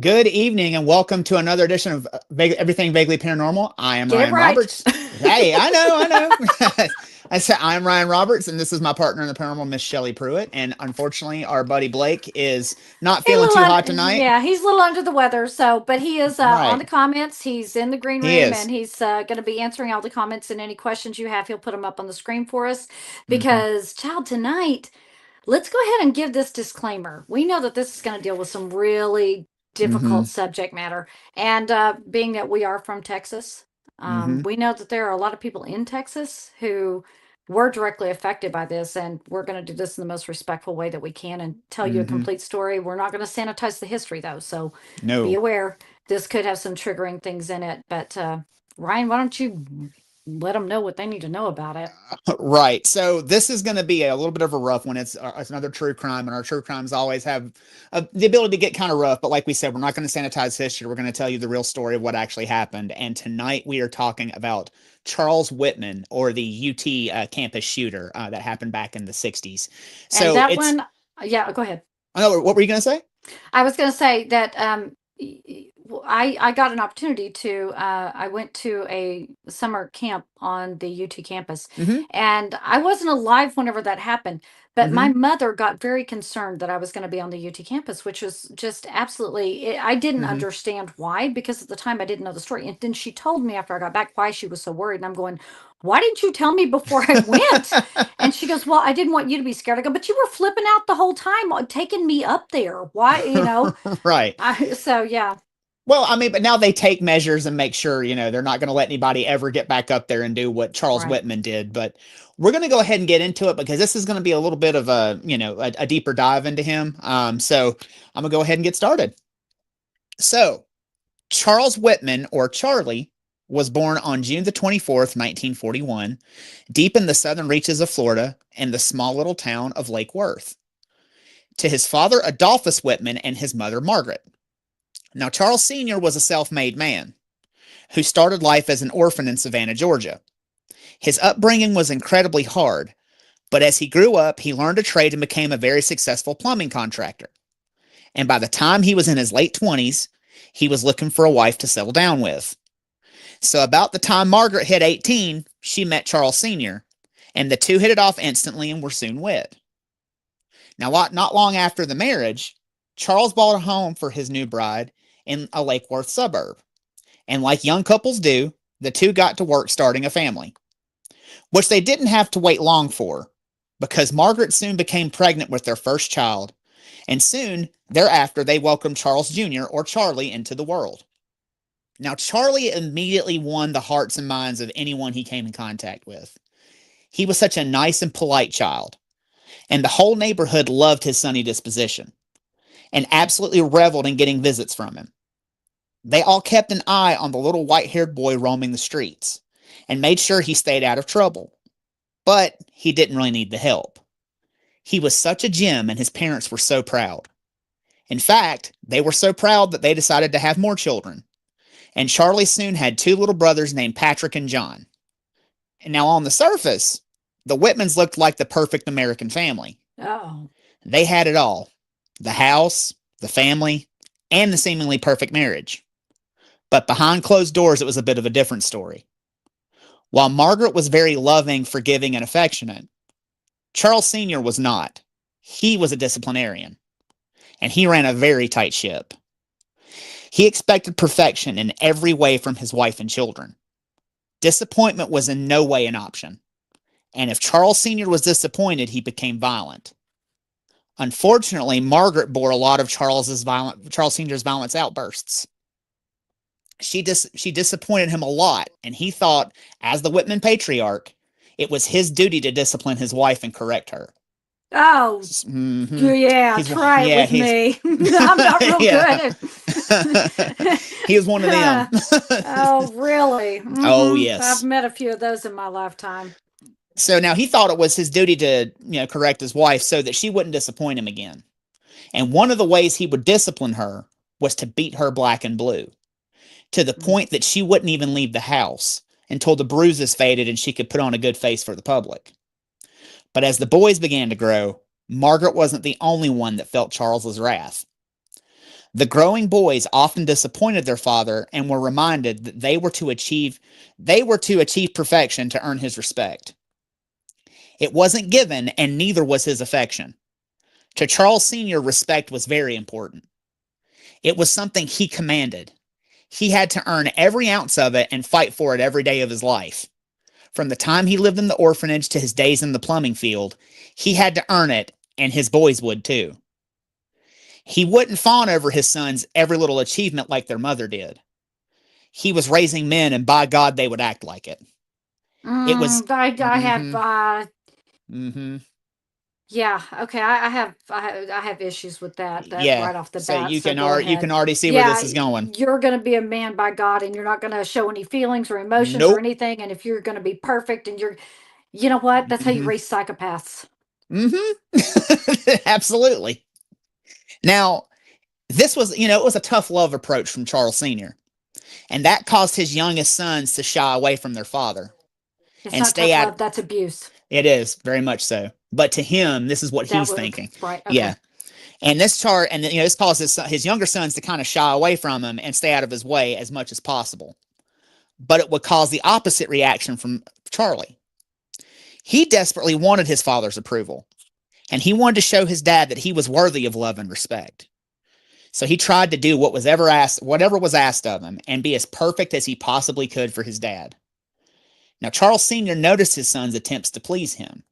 Good evening and welcome to another edition of Everything Vaguely Paranormal. I am Get it Ryan right. Roberts. Hey, I know. I said I'm Ryan Roberts, and this is my partner in the paranormal, Miss Shelley Pruitt. And unfortunately, our buddy Blake is not He's a feeling little too hot tonight. yeah, he's a little under the weather. So, but he is on Right, the comments. He's in the green he room, and is. he's going to be answering all the comments and any questions you have. He'll put them up on the screen for us. Hmm. Because, child, tonight, let's go ahead and give this disclaimer. We know that this is going to deal with some really Hmm. difficult subject matter, and being that we are from Texas, Hmm. we know that there are a lot of people in Texas who were directly affected by this, and we're going to do this in the most respectful way that we can and tell you a Hmm. complete story. We're not going to sanitize the history, though, so be No. aware this could have some triggering things in it. But Ryan, why don't you let them know what they need to know about it? Right. So this is going to be a little bit of a rough one. It's another true crime, and our true crimes always have the ability to get kind of rough. But like we said, we're not going to sanitize history. We're going to tell you the real story of what actually happened. And tonight we are talking about Charles Whitman, or the UT campus shooter that happened back in the 60s. And So that it's, one, yeah, go ahead. I know, what were you going to say? I was going to say that I got an opportunity to I went to a summer camp on the UT campus, Hmm. and I wasn't alive whenever that happened. But my Hmm. mother got very concerned that I was going to be on the UT campus, which was just absolutely. I didn't Hmm. understand why, because at the time I didn't know the story. And then she told me after I got back why she was so worried, and I'm going, "Why didn't you tell me before I went?" And she goes, "Well, I didn't want you to be scared." I go, "But you were flipping out the whole time, taking me up there. Why, you know?" Right. So yeah. Well, I mean, but now they take measures and make sure, they're not going to let anybody ever get back up there and do what Charles Right. Whitman did. But we're going to go ahead and get into it because this is going to be a little bit of a deeper dive into him. So I'm going to go ahead and get started. So Charles Whitman, or Charlie, was born on June the 24th, 1941, deep in the southern reaches of Florida in the small little town of Lake Worth, to his father Adolphus Whitman and his mother Margaret. Now, Charles Sr. was a self made man who started life as an orphan in Savannah, Georgia. His upbringing was incredibly hard, but as he grew up, he learned a trade and became a very successful plumbing contractor. And by the time he was in his late 20s, he was looking for a wife to settle down with. So, about the time Margaret hit 18, she met Charles Sr., and the two hit it off instantly and were soon wed. Now, not long after the marriage, Charles bought a home for his new bride in a Lake Worth suburb. And like young couples do, the two got to work starting a family, which they didn't have to wait long for, because Margaret soon became pregnant with their first child, and soon thereafter they welcomed Charles Jr., or Charlie, into the world. Now, Charlie immediately won the hearts and minds of anyone he came in contact with. He was such a nice and polite child, and the whole neighborhood loved his sunny disposition and absolutely reveled in getting visits from him. They all kept an eye on the little white haired boy roaming the streets and made sure he stayed out of trouble. But he didn't really need the help. He was such a gem, and his parents were so proud. In fact, they were so proud that they decided to have more children. And Charlie soon had two little brothers named Patrick and John. And now, on the surface, the Whitmans looked like the perfect American family. Oh. They had it all: the house, the family, and the seemingly perfect marriage. But behind closed doors, it was a bit of a different story. While Margaret was very loving, forgiving, and affectionate, Charles Sr. was not. He was a disciplinarian, and he ran a very tight ship. He expected perfection in every way from his wife and children. Disappointment was in no way an option, and if Charles Sr. was disappointed, he became violent. Unfortunately, Margaret bore a lot of Charles Sr.'s violence outbursts. She disappointed him a lot, and he thought, as the Whitman patriarch, it was his duty to discipline his wife and correct her. Oh, Mm-hmm. yeah, try it with He's me. I'm not real yeah. good He was one of them. at. Oh, really? Oh I've yes. met a few of those in my lifetime. So now he thought it was his duty to, correct his wife so that she wouldn't disappoint him again. And one of the ways he would discipline her was to beat her black and blue, to the Mm. point that she wouldn't even leave the house until the bruises faded and she could put on a good face for the public. But as the boys began to grow, Margaret wasn't the only one that felt Charles's wrath. The growing boys often disappointed their father and were reminded that they were to achieve perfection to earn his respect. It wasn't given, and neither was his affection. To Charles Sr., respect was very important. It was something he commanded. He had to earn every ounce of it and fight for it every day of his life. From the time he lived in the orphanage to his days in the plumbing field, he had to earn it, and his boys would too. He wouldn't fawn over his sons' every little achievement like their mother did. He was raising men, and by God, they would act like it. It was. I have Mm-hmm. Mm-hmm. yeah, okay. I have issues with that Yeah. right off the So bat. you So can go already you ahead. can already see where Yeah, this is going. you're going to be a man by God, and you're not going to show any feelings or emotions or Nope. anything. And if you're going to be perfect, and you know what? That's how you Mm-hmm. raise psychopaths. Mm-hmm. Absolutely. Now, this was, it was a tough love approach from Charles Sr., and that caused his youngest sons to shy away from their father It's and not stay tough out. love. That's abuse. It is very much so. But to him, this is what That he's would okay, thinking. right? Yeah. Okay. And this chart, and this caused his younger sons to kind of shy away from him and stay out of his way as much as possible. But it would cause the opposite reaction from Charlie. He desperately wanted his father's approval, and he wanted to show his dad that he was worthy of love and respect. So he tried to do whatever was asked of him, and be as perfect as he possibly could for his dad. Now, Charles Sr. noticed his son's attempts to please him,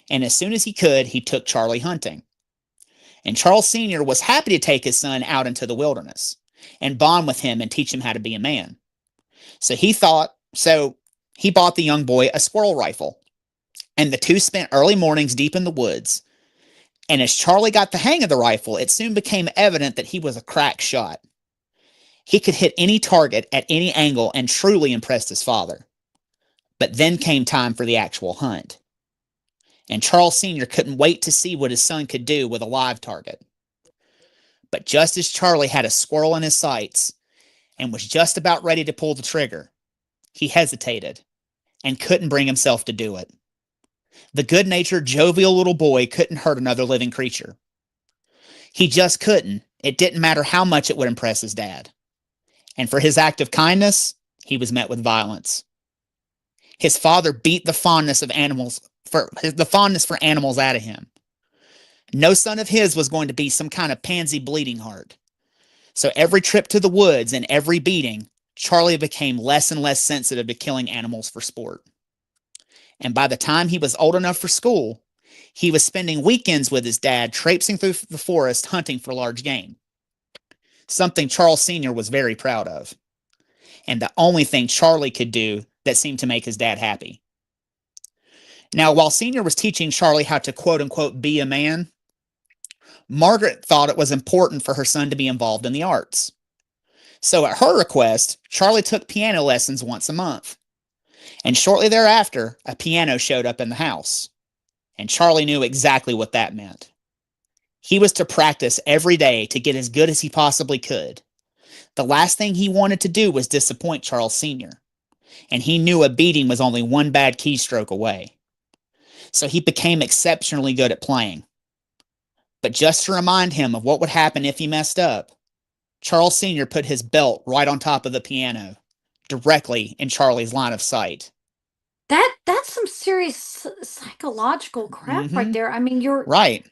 and as soon as he could, he took Charlie hunting. And Charles Sr. was happy to take his son out into the wilderness and bond with him and teach him how to be a man. So he bought the young boy a squirrel rifle, and the two spent early mornings deep in the woods. And as Charlie got the hang of the rifle, it soon became evident that he was a crack shot. He could hit any target at any angle and truly impressed his father. But then came time for the actual hunt. And Charles Sr. couldn't wait to see what his son could do with a live target. But just as Charlie had a squirrel in his sights and was just about ready to pull the trigger, he hesitated and couldn't bring himself to do it. The good-natured, jovial little boy couldn't hurt another living creature. He just couldn't. It didn't matter how much it would impress his dad. And for his act of kindness, he was met with violence. His father beat the fondness for animals out of him. No son of his was going to be some kind of pansy bleeding heart. So every trip to the woods and every beating, Charlie became less and less sensitive to killing animals for sport. And by the time he was old enough for school, he was spending weekends with his dad traipsing through the forest hunting for large game. Something Charles Sr. was very proud of. And the only thing Charlie could do that seemed to make his dad happy. Now, while Sr. was teaching Charlie how to quote unquote be a man, Margaret thought it was important for her son to be involved in the arts. So at her request, Charlie took piano lessons once a month. And shortly thereafter, a piano showed up in the house. And Charlie knew exactly what that meant. He was to practice every day to get as good as he possibly could. The last thing he wanted to do was disappoint Charles Sr., and he knew a beating was only one bad keystroke away. So he became exceptionally good at playing. But just to remind him of what would happen if he messed up, Charles Sr. put his belt right on top of the piano, directly in Charlie's line of sight. That's some serious psychological crap right Mm-hmm. there. I mean, you're Right.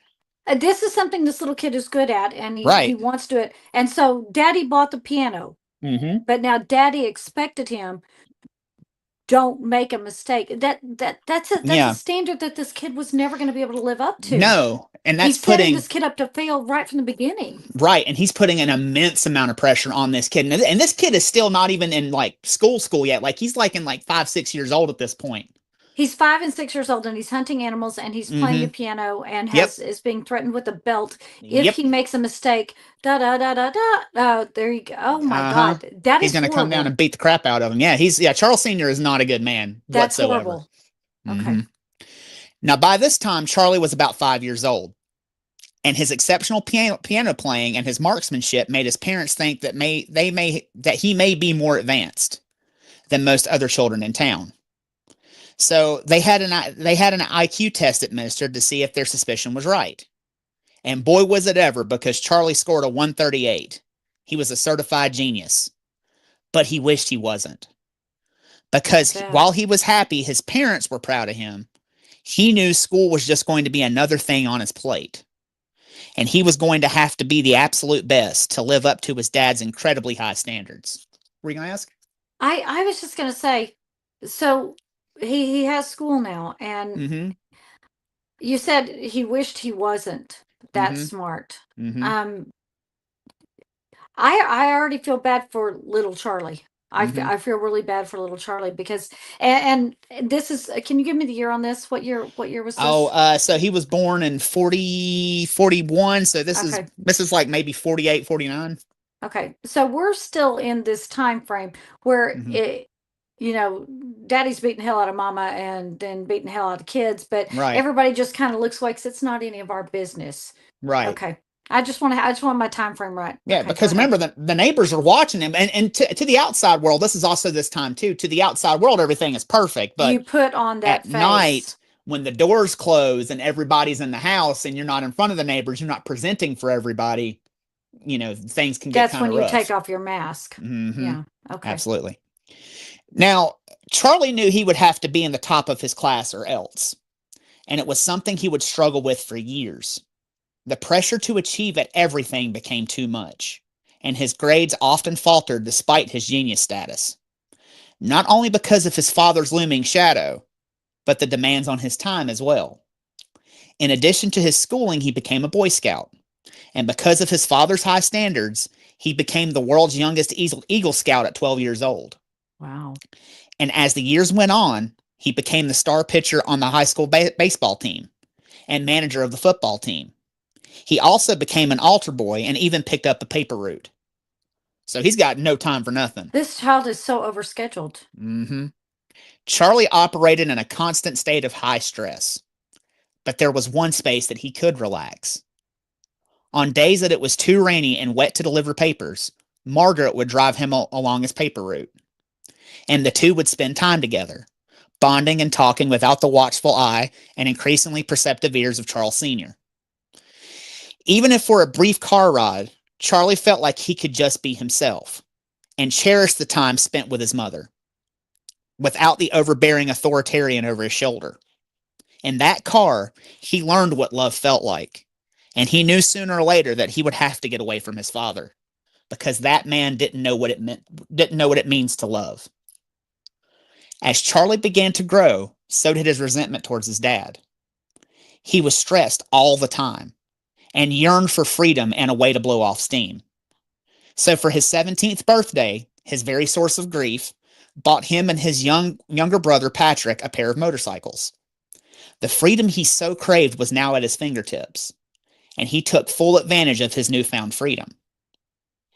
this is something this little kid is good at, and he Right. wants to do it. And so, Daddy bought the piano, Mm-hmm. but now Daddy expected him. Don't make a mistake. That's a Yeah. standard that this kid was never going to be able to live up to. No. And that's He's setting putting this kid up to fail right from the beginning. right, and he's putting an immense amount of pressure on this kid. And this kid is still not even in like school yet. Like he's like in like 5, 6 years old at this point. He's 5 and 6 years old, and he's hunting animals, and he's playing the Mm-hmm. piano, and Yep. is being threatened with a belt if Yep. he makes a mistake. Da da da da da. There you go. Oh my Uh-huh. God, that He's is gonna come down horrible. and beat the crap out of him. Yeah, Charles Sr. is not a good man That's whatsoever. horrible. Mm-hmm. Okay. Now by this time, Charlie was about 5 years old. And his exceptional piano playing and his marksmanship made his parents think that he may be more advanced than most other children in town. So they had an IQ test administered to see if their suspicion was right. And boy was it ever, because Charlie scored a 138. He was a certified genius, but he wished he wasn't. I Because bet. while he was happy his parents were proud of him, he knew school was just going to be another thing on his plate. And he was going to have to be the absolute best to live up to his dad's incredibly high standards. Were you going to ask? I was just gonna say, so he has school now, and Mm-hmm. you said he wished he wasn't that Mm-hmm. smart. Mm-hmm. Um, I already feel bad for little Charlie. Mm-hmm. I feel really bad for little Charlie because and this is can you give me the year on this? What year was Oh, this? so he was born in 41. So Okay. this is like maybe 48, 49. Okay. So we're still in this time frame where Mm-hmm. it daddy's beating the hell out of mama and then beating the hell out of kids, but Right. everybody just kind of looks like it's not any of our business. Right. Okay. I just want my time frame right. Yeah, Okay, go because ahead. remember the neighbors are watching him, and to the outside world, this is also this time too. To the outside world, everything is perfect, but You put on at that face. night when the doors close and everybody's in the house and you're not in front of the neighbors, you're not presenting for everybody, things can get That's kind when of you take rough. off your mask. Mm-hmm. Yeah. Okay. Absolutely. Now, Charlie knew he would have to be in the top of his class or else, and it was something he would struggle with for years. The pressure to achieve at everything became too much, and his grades often faltered despite his genius status. Not only because of his father's looming shadow, but the demands on his time as well. In addition to his schooling, he became a Boy Scout, and because of his father's high standards, he became the world's youngest Eagle Scout at 12 years old. Wow. And as the years went on, he became the star pitcher on the high school baseball team and manager of the football team. He also became an altar boy and even picked up a paper route. So he's got no time for nothing. This child is so overscheduled. Mm-hmm. Charlie operated in a constant state of high stress, but there was one space that he could relax. On days that it was too rainy and wet to deliver papers, Margaret would drive him along his paper route, and the two would spend time together, bonding and talking without the watchful eye and increasingly perceptive ears of Charles Sr. Even if for a brief car ride, Charlie felt like he could just be himself and cherish the time spent with his mother without the overbearing authoritarian over his shoulder. In that car, he learned what love felt like, and he knew sooner or later that he would have to get away from his father because that man didn't know what it means to love. As Charlie began to grow, so did his resentment towards his dad. He was stressed all the time and yearned for freedom and a way to blow off steam. So for his 17th birthday, his very source of grief bought him and his younger brother Patrick a pair of motorcycles. The freedom he so craved was now at his fingertips, and he took full advantage of his newfound freedom.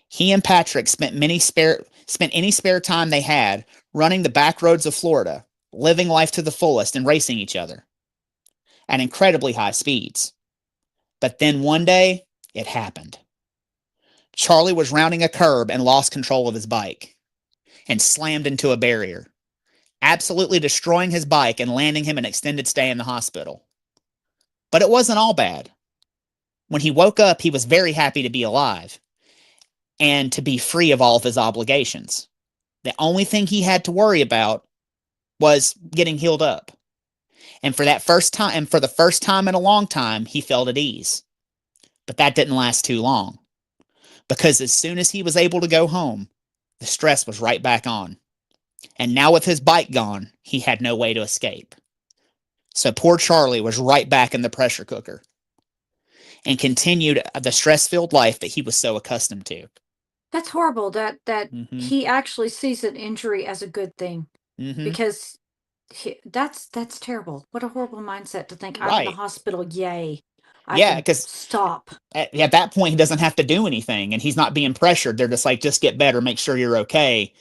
He and Patrick spent any spare time they had running the back roads of Florida, living life to the fullest and racing each other at incredibly high speeds. But then one day, it happened. Charlie was rounding a curb and lost control of his bike and slammed into a barrier, absolutely destroying his bike and landing him an extended stay in the hospital. But it wasn't all bad. When he woke up, he was very happy to be alive and to be free of all of his obligations. The only thing he had to worry about was getting healed up. And for the first time in a long time, he felt at ease. But that didn't last too long, because as soon as he was able to go home, the stress was right back on. And now with his bike gone, he had no way to escape. So poor Charlie was right back in the pressure cooker and continued the stress-filled life that he was so accustomed to. That's horrible that Mm-hmm. he actually sees an injury as a good thing Mm-hmm. because that's terrible. What a horrible mindset to think I'm in the Right. hospital. Yay. I Yeah, can because stop. at that point he doesn't have to do anything and he's not being pressured. They're just like, just get better, make sure you're okay.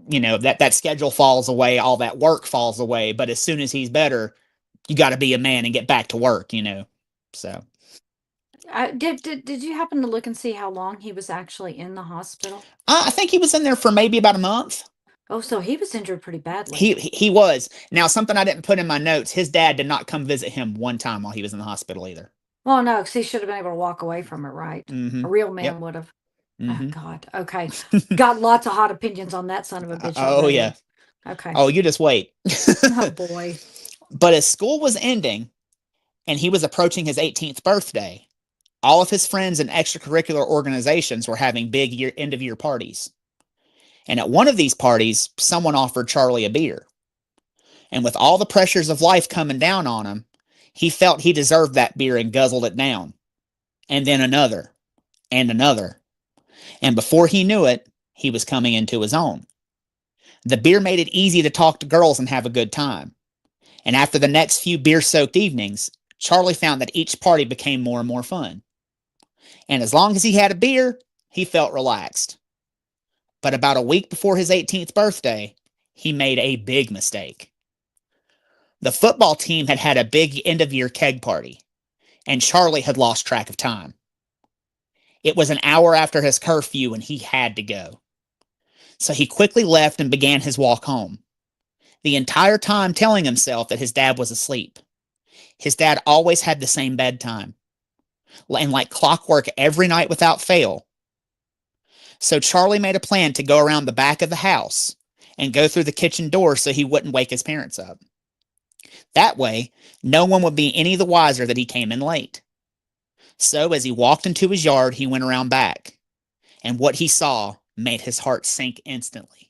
That schedule falls away, all that work falls away. But as soon as he's better, you got to be a man and get back to work. So Did you happen to look and see how long he was actually in the hospital? I think he was in there for maybe about a month. Oh, so he was injured pretty badly. He was. Now, something I didn't put in my notes, his dad did not come visit him one time while he was in the hospital either. Well, no, because he should have been able to walk away from it, right? Mm-hmm. A real Yep. man would have. Oh Mm-hmm. God. Okay. Got lots of hot opinions on that son of a bitch Oh yeah. already. Okay. Oh, you just wait. Oh boy. But as school was ending and he was approaching his 18th birthday, all of his friends and extracurricular organizations were having big end of year parties. And at one of these parties, someone offered Charlie a beer. And with all the pressures of life coming down on him, he felt he deserved that beer and guzzled it down. And then another, and another. And before he knew it, he was coming into his own. The beer made it easy to talk to girls and have a good time. And after the next few beer soaked evenings, Charlie found that each party became more and more fun. And as long as he had a beer, he felt relaxed. But about a week before his 18th birthday, he made a big mistake. The football team had had a big end of year keg party, and Charlie had lost track of time. It was an hour after his curfew, and he had to go. So he quickly left and began his walk home, the entire time telling himself that his dad was asleep. His dad always had the same bedtime, and like clockwork every night without fail. So Charlie made a plan to go around the back of the house and go through the kitchen door so he wouldn't wake his parents up. That way, no one would be any the wiser that he came in late. So as he walked into his yard, he went around back, and what he saw made his heart sink instantly.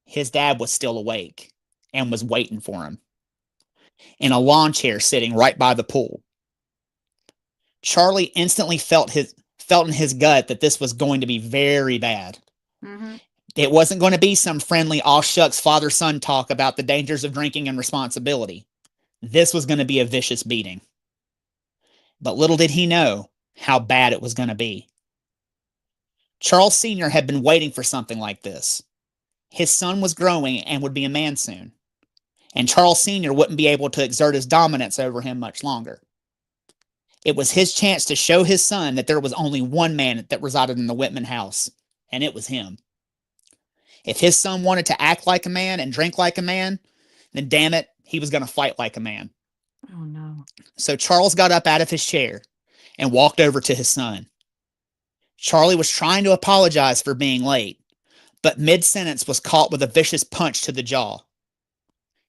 His dad was still awake and was waiting for him in a lawn chair sitting right by the pool. Charlie instantly felt in his gut that this was going to be very bad. Mm-hmm. It wasn't going to be some friendly aw shucks father son talk about the dangers of drinking and responsibility. This was going to be a vicious beating. But little did he know how bad it was going to be. Charles Sr. had been waiting for something like this. His son was growing and would be a man soon, and Charles Sr. wouldn't be able to exert his dominance over him much longer. It was his chance to show his son that there was only one man that resided in the Whitman house, and it was him. If his son wanted to act like a man and drink like a man, then damn it, he was going to fight like a man. Oh no. So Charles got up out of his chair and walked over to his son. Charlie was trying to apologize for being late, but mid-sentence was caught with a vicious punch to the jaw.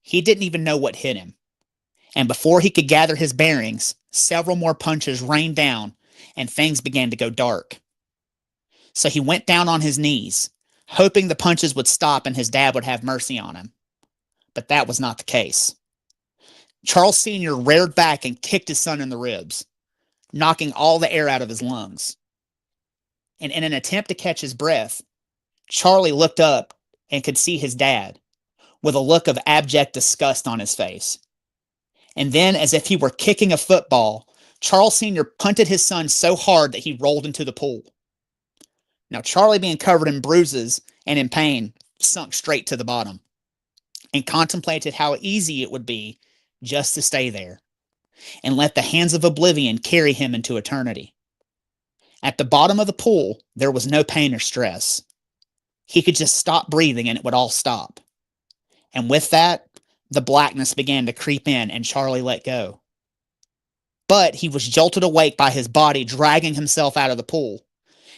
He didn't even know what hit him, and before he could gather his bearings, several more punches rained down and things began to go dark. So he went down on his knees, hoping the punches would stop and his dad would have mercy on him. But that was not the case. Charles Sr. reared back and kicked his son in the ribs, knocking all the air out of his lungs. And in an attempt to catch his breath, Charlie looked up and could see his dad, with a look of abject disgust on his face. And then, as if he were kicking a football, Charles Sr. punted his son so hard that he rolled into the pool. Now, Charlie, being covered in bruises and in pain, sunk straight to the bottom and contemplated how easy it would be just to stay there and let the hands of oblivion carry him into eternity. At the bottom of the pool, there was no pain or stress. He could just stop breathing and it would all stop. And with that, the blackness began to creep in and Charlie let go. But he was jolted awake by his body dragging himself out of the pool,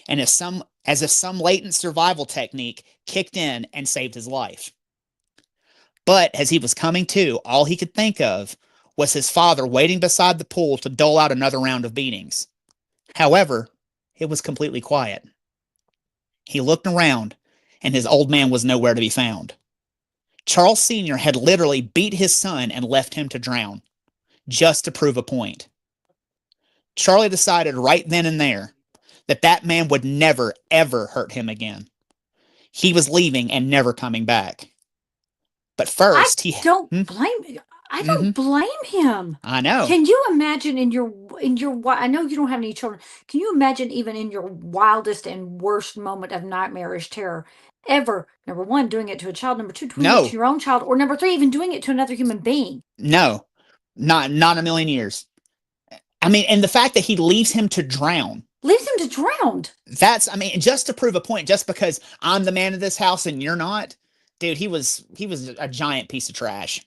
and as if some latent survival technique kicked in and saved his life. But as he was coming to, all he could think of was his father waiting beside the pool to dole out another round of beatings. However, it was completely quiet. He looked around, and his old man was nowhere to be found. Charles Sr. had literally beat his son and left him to drown, just to prove a point. Charlie decided right then and there that that man would never, ever hurt him again. He was leaving and never coming back. But I first, he... don't blame I Mm-hmm. don't blame him. I know. Can you imagine I know you don't have any children. Can you imagine even in your wildest and worst moment of nightmarish terror ever, number one, doing it to a child, number two, doing it to No, your own child, or number three, even doing it to another human being? no, not a million years. I mean, and the fact that he leaves him to drown. Leaves him to drown. That's, I mean, just to prove a point, just because I'm the man of this house and you're not, dude, he was a giant piece of trash.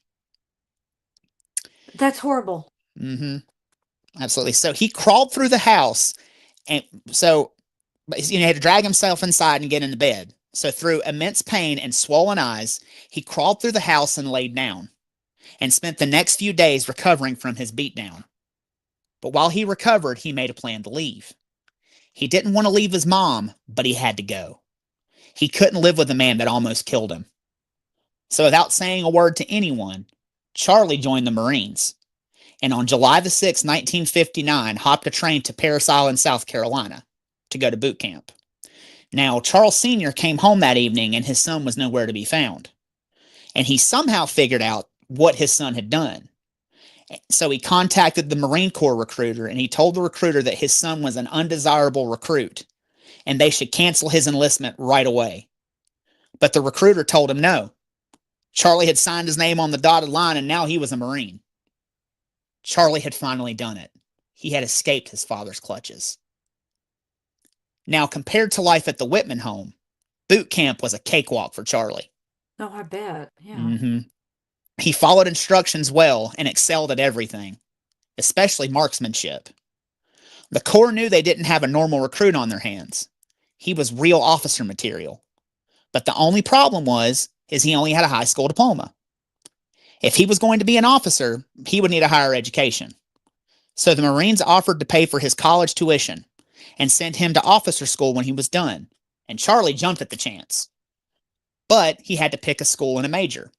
That's horrible. Mm-hmm. Absolutely. So he crawled through the house, and so But he had to drag himself inside and get into bed. So through immense pain and swollen eyes, he crawled through the house and laid down, and spent the next few days recovering from his beatdown. But while he recovered, he made a plan to leave. He didn't want to leave his mom, but he had to go. He couldn't live with a man that almost killed him. So without saying a word to anyone, Charlie joined the Marines, and on July the 6th, 1959, hopped a train to Parris Island, South Carolina, to go to boot camp. Now, Charles Sr. came home that evening, and his son was nowhere to be found. And he somehow figured out what his son had done. So he contacted the Marine Corps recruiter, and he told the recruiter that his son was an undesirable recruit, and they should cancel his enlistment right away. But the recruiter told him no. Charlie had signed his name on the dotted line, and now he was a Marine. Charlie had finally done it. He had escaped his father's clutches. Now, compared to life at the Whitman home, boot camp was a cakewalk for Charlie. Oh, I bet. Yeah. Mm-hmm. He followed instructions well and excelled at everything, especially marksmanship. The Corps knew they didn't have a normal recruit on their hands. He was real officer material. But the only problem is he only had a high school diploma. If he was going to be an officer, he would need a higher education. So the Marines offered to pay for his college tuition and send him to officer school when he was done, and Charlie jumped at the chance. But he had to pick a school and a major.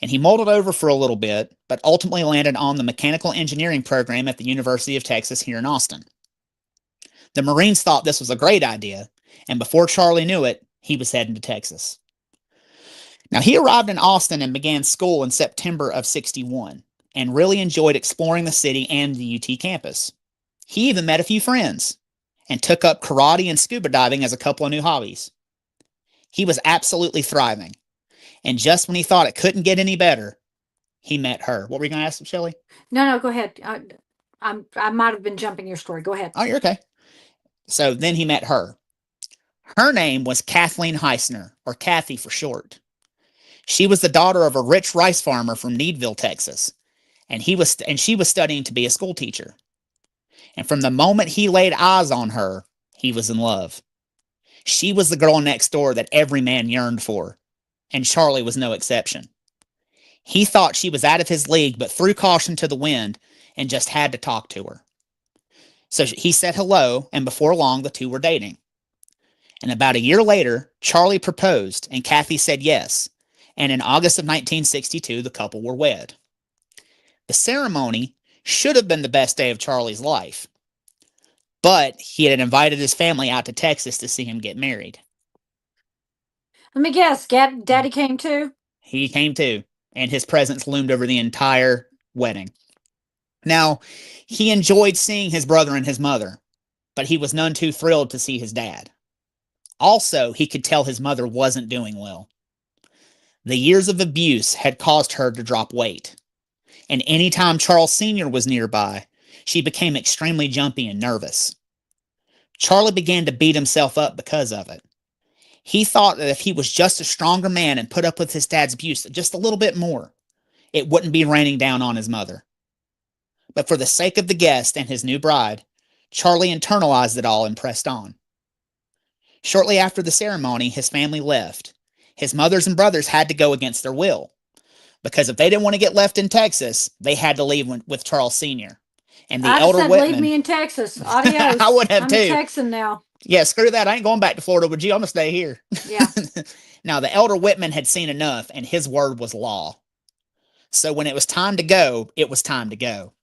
And he mulled it over for a little bit, but ultimately landed on the mechanical engineering program at the University of Texas here in Austin. The Marines thought this was a great idea, and before Charlie knew it, he was heading to Texas. Now, he arrived in Austin and began school in September of '61, and really enjoyed exploring the city and the UT campus. He even met a few friends, and took up karate and scuba diving as a couple of new hobbies. He was absolutely thriving, and just when he thought it couldn't get any better, he met her. What were you going to ask, Shelley? No, go ahead. I might have been jumping your story. Go ahead. Oh, you're okay. So then he met her. Her name was Kathleen Heisner, or Kathy for short. She was the daughter of a rich rice farmer from Needville, Texas, and she was studying to be a school teacher. And from the moment he laid eyes on her, he was in love. She was the girl next door that every man yearned for, and Charlie was no exception. He thought she was out of his league, but threw caution to the wind and just had to talk to her. So he said hello, and before long, the two were dating. And about a year later, Charlie proposed, and Kathy said yes, and in August of 1962, the couple were wed. The ceremony should have been the best day of Charlie's life, but he had invited his family out to Texas to see him get married. Let me guess. Daddy came too? He came too, and his presence loomed over the entire wedding. Now, he enjoyed seeing his brother and his mother, but he was none too thrilled to see his dad. Also, he could tell his mother wasn't doing well. The years of abuse had caused her to drop weight, and anytime Charles Sr. was nearby, she became extremely jumpy and nervous. Charlie began to beat himself up because of it. He thought that if he was just a stronger man and put up with his dad's abuse just a little bit more, it wouldn't be raining down on his mother. But for the sake of the guest and his new bride, Charlie internalized it all and pressed on. Shortly after the ceremony, his family left. His mothers and brothers had to go against their will, because if they didn't want to get left in Texas, they had to leave with Charles Sr. And the I elder said, Whitman, leave me in Texas. Adios. I would have I'm too. a Texan now. Yeah, screw that. I ain't going back to Florida with you. I'm going to stay here. Yeah. Now, the elder Whitman had seen enough, and his word was law. So when it was time to go, it was time to go.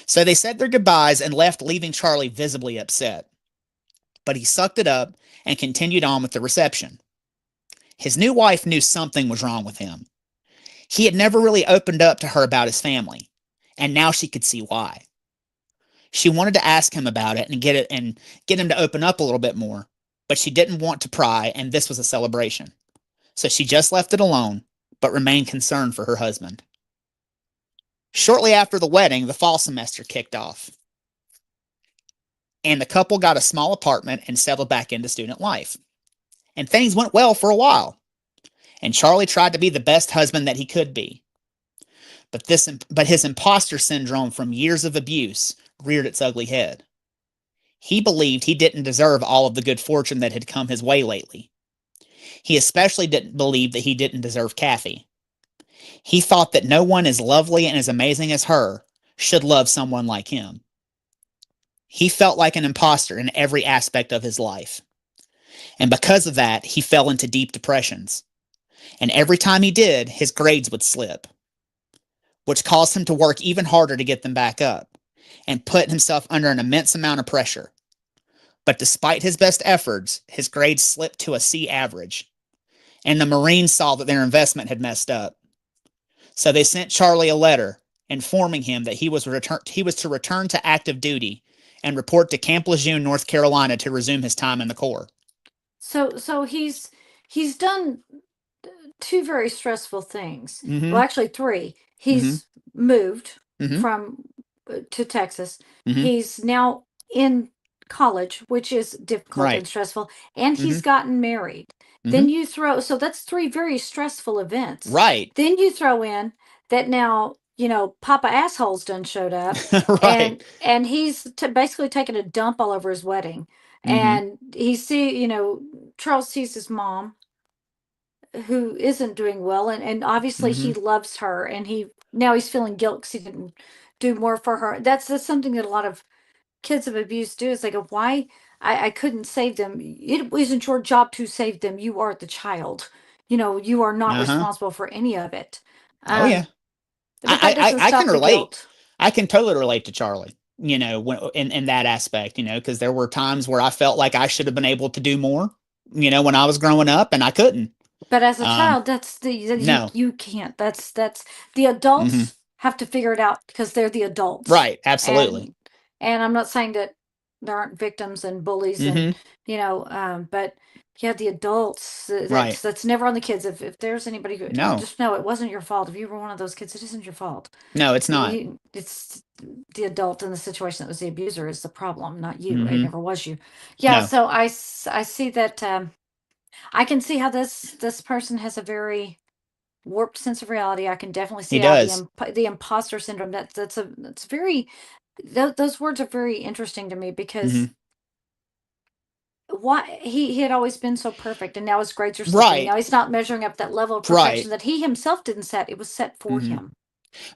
So they said their goodbyes and left, leaving Charlie visibly upset. But he sucked it up and continued on with the reception. His new wife knew something was wrong with him. He had never really opened up to her about his family, and now she could see why. She wanted to ask him about it and get him to open up a little bit more, but she didn't want to pry, and this was a celebration. So she just left it alone, but remained concerned for her husband. Shortly after the wedding, the fall semester kicked off, and the couple got a small apartment and settled back into student life. And things went well for a while, and Charlie tried to be the best husband that he could be. But his imposter syndrome from years of abuse reared its ugly head. He believed he didn't deserve all of the good fortune that had come his way lately. He especially didn't believe that he didn't deserve Kathy. He thought that no one as lovely and as amazing as her should love someone like him. He felt like an imposter in every aspect of his life. And because of that, he fell into deep depressions. And every time he did, his grades would slip, which caused him to work even harder to get them back up and put himself under an immense amount of pressure. But despite his best efforts, his grades slipped to a C average, and the Marines saw that their investment had messed up. So they sent Charlie a letter informing him that he was to return to active duty and report to Camp Lejeune, North Carolina, to resume his time in the Corps. So he's done two very stressful things. Mm-hmm. Well, actually three. Mm-hmm. He's moved Mm-hmm. from to Texas. Mm-hmm. He's now in college, which is difficult Right. and stressful, and Mm-hmm. he's gotten married. Mm-hmm. Then you throw, so that's three very stressful events. Right. Then you throw in that now, Papa Asshole's done showed up, Right. and he's basically taken a dump all over his wedding. Mm-hmm. And Charles sees his mom, who isn't doing well, and obviously he loves her, and he's feeling guilt because he didn't do more for her. That's something that a lot of kids of abuse do, is they go, why I couldn't save them. It wasn't your job to save them. You are the child. You are not responsible for any of it. Oh yeah. But that doesn't I stop can the relate. guilt. I can totally relate to Charlie, in that aspect, because there were times where I felt like I should have been able to do more, when I was growing up, and I couldn't. But as a child, that's No. you can't. That's the adults have to figure it out because they're the adults. Right. Absolutely. And I'm not saying that there aren't victims and bullies, and but yeah, the adults, Right. that's never on the kids. If there's anybody who, No. just know it wasn't your fault. If you were one of those kids, it isn't your fault. No, it's not. It's the adult in the situation that was the abuser is the problem, not you. It never was you. No. So I see that. I can see how this person has a very warped sense of reality. I can definitely see He how does. the imposter syndrome. That's very. Those words are very interesting to me, because why he had always been so perfect, and now his grades are slipping. Right. Now he's not measuring up that level of perfection that he himself didn't set. It was set for him.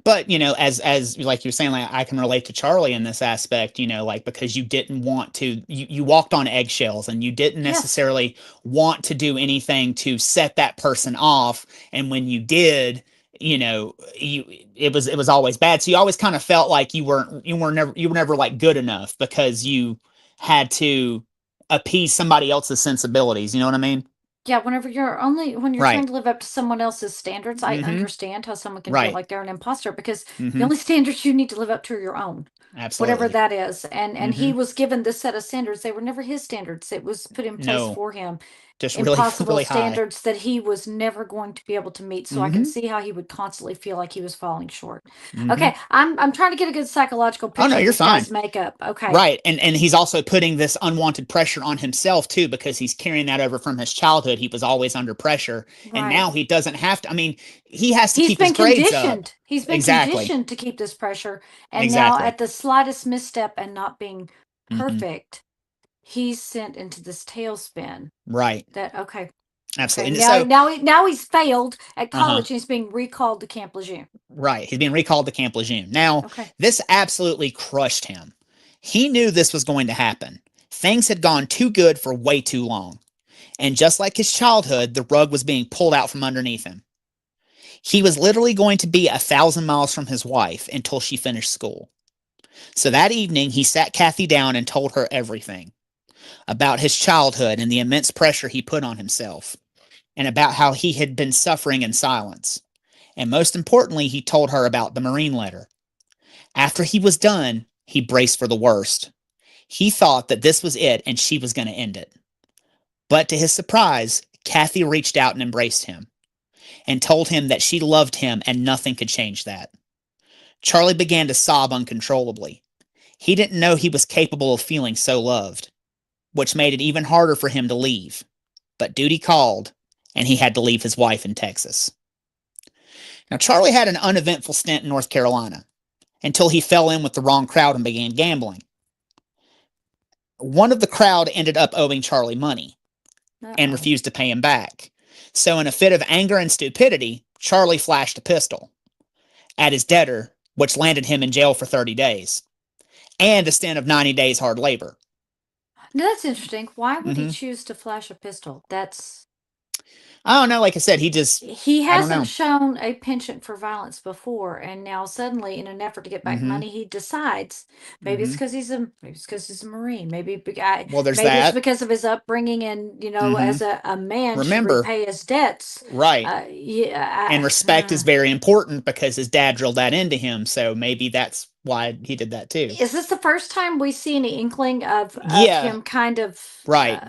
But as like you're saying, like, I can relate to Charlie in this aspect, like, because you didn't want to, you walked on eggshells, and you didn't necessarily want to do anything to set that person off, and when you did, it was always bad. So you always kind of felt like you were never like good enough, because you had to appease somebody else's sensibilities. You know what I mean? Yeah, when you're trying to live up to someone else's standards, I understand how someone can feel like they're an imposter, because the only standards you need to live up to are your own. Absolutely. Whatever that is. And he was given this set of standards. They were never his standards. It was put in place for him. Just impossible really standards that he was never going to be able to meet. So I can see how he would constantly feel like he was falling short. Okay, I'm trying to get a good psychological picture. Oh no, you're of this fine. guy's makeup. Okay, right, and he's also putting this unwanted pressure on himself too, because he's carrying that over from his childhood. He was always under pressure, and now he doesn't have to. I mean, he has to keep his grades up. He's been conditioned to keep this pressure, and now at the slightest misstep and not being perfect, he's sent into this tailspin. Right. Okay. Absolutely. Okay. Now he's failed at college, and he's being recalled to Camp Lejeune. Right. He's being recalled to Camp Lejeune. Now, this absolutely crushed him. He knew this was going to happen. Things had gone too good for way too long. And just like his childhood, the rug was being pulled out from underneath him. He was literally going to be 1,000 miles from his wife until she finished school. So that evening, he sat Kathy down and told her everything about his childhood and the immense pressure he put on himself, and about how he had been suffering in silence. And most importantly, he told her about the Marine letter. After he was done, he braced for the worst. He thought that this was it and she was going to end it. But to his surprise, Kathy reached out and embraced him, and told him that she loved him and nothing could change that. Charlie began to sob uncontrollably. He didn't know he was capable of feeling so loved, which made it even harder for him to leave. But duty called, and he had to leave his wife in Texas. Now, Charlie had an uneventful stint in North Carolina, until he fell in with the wrong crowd and began gambling. one of the crowd ended up owing Charlie money and Uh-oh. refused to pay him back. So, in a fit of anger and stupidity, Charlie flashed a pistol at his debtor, which landed him in jail for 30 days and a stint of 90 days hard labor. Now that's interesting. Why would he Mm-hmm. choose to flash a pistol? That's I don't know. Like I said, he just, he I don't hasn't know. shown a penchant for violence before, and now suddenly, in an effort to get back Mm-hmm. money, he decides maybe it's Mm-hmm. because he's a Marine. Well, there's Maybe it's that. because of his upbringing, and Mm-hmm. as a man should Remember, repay his debts. right. And Yeah. respect is very important because his dad drilled that into him. So maybe that's why he did that too. Is this the first time we see any inkling of Yeah, him kind of right.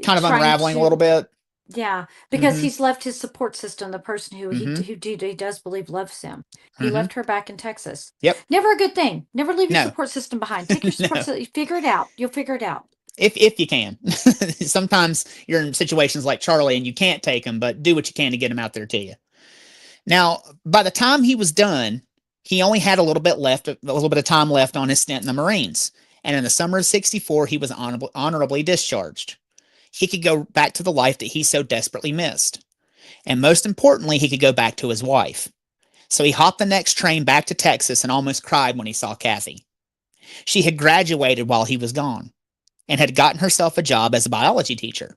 Kind of trying unraveling a little to? bit. Yeah, because Mm-hmm. he's left his support system, the person Mm-hmm. he does believe loves him. He Mm-hmm. left her back in Texas. Yep. Never a good thing. Never leave your No. support system behind. Take your support No. system. Figure it out. You'll figure it out. If you can. Sometimes you're in situations like Charlie and you can't take them, but do what you can to get them out there to you. Now, by the time he was done, he only had a little bit of time left on his stint in the Marines. And in the summer of 64, he was honorably discharged. He could go back to the life that he so desperately missed. And most importantly, he could go back to his wife. So he hopped the next train back to Texas and almost cried when he saw Kathy. She had graduated while he was gone and had gotten herself a job as a biology teacher.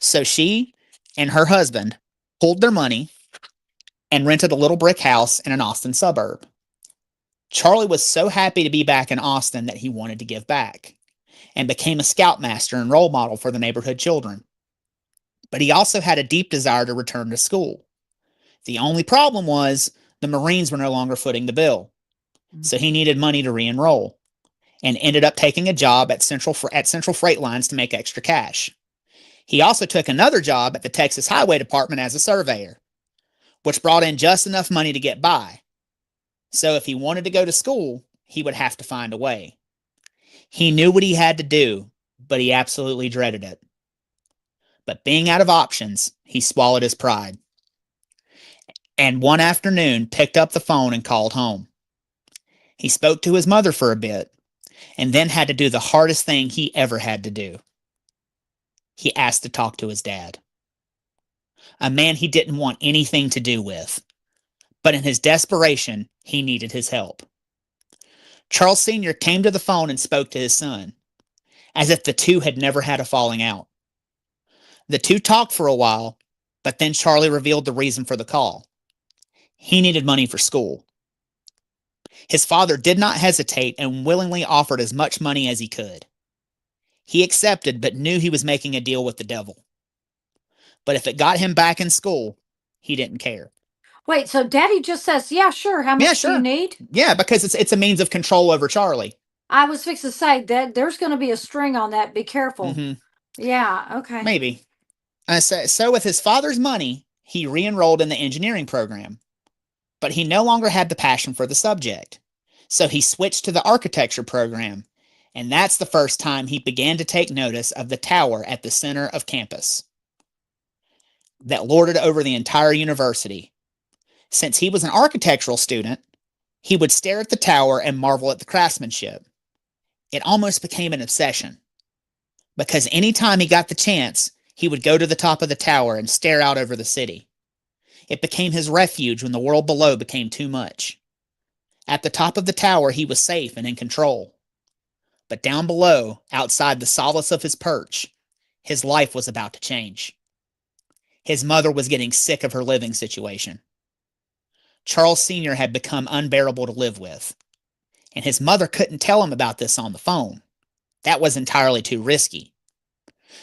So she and her husband pulled their money and rented a little brick house in an Austin suburb. Charlie was so happy to be back in Austin that he wanted to give back and became a scoutmaster and role model for the neighborhood children. But he also had a deep desire to return to school. The only problem was the Marines were no longer footing the bill, so he needed money to re-enroll and ended up taking a job at Central Freight Lines to make extra cash. He also took another job at the Texas Highway Department as a surveyor, which brought in just enough money to get by. So if he wanted to go to school, he would have to find a way. He knew what he had to do, but he absolutely dreaded it. But being out of options, he swallowed his pride. And one afternoon picked up the phone and called home. He spoke to his mother for a bit, and then had to do the hardest thing he ever had to do. He asked to talk to his dad, a man he didn't want anything to do with. But in his desperation, he needed his help. Charles Sr. came to the phone and spoke to his son, as if the two had never had a falling out. The two talked for a while, but then Charlie revealed the reason for the call. He needed money for school. His father did not hesitate and willingly offered as much money as he could. He accepted, but knew he was making a deal with the devil. But if it got him back in school, he didn't care. Wait, so Daddy just says, "Yeah, sure. How Yeah, much do you sure. need?" Yeah, because it's a means of control over Charlie. I was fixed to say that there's going to be a string on that. Be careful. Mm-hmm. Yeah. Okay. Maybe. So with his father's money, he re-enrolled in the engineering program. But he no longer had the passion for the subject. So he switched to the architecture program, and that's the first time he began to take notice of the tower at the center of campus that lorded over the entire university. Since he was an architectural student, he would stare at the tower and marvel at the craftsmanship. It almost became an obsession, because anytime he got the chance, he would go to the top of the tower and stare out over the city. It became his refuge when the world below became too much. At the top of the tower, he was safe and in control. But down below, outside the solace of his perch, his life was about to change. His mother was getting sick of her living situation. Charles Sr. had become unbearable to live with, and his mother couldn't tell him about this on the phone. That was entirely too risky.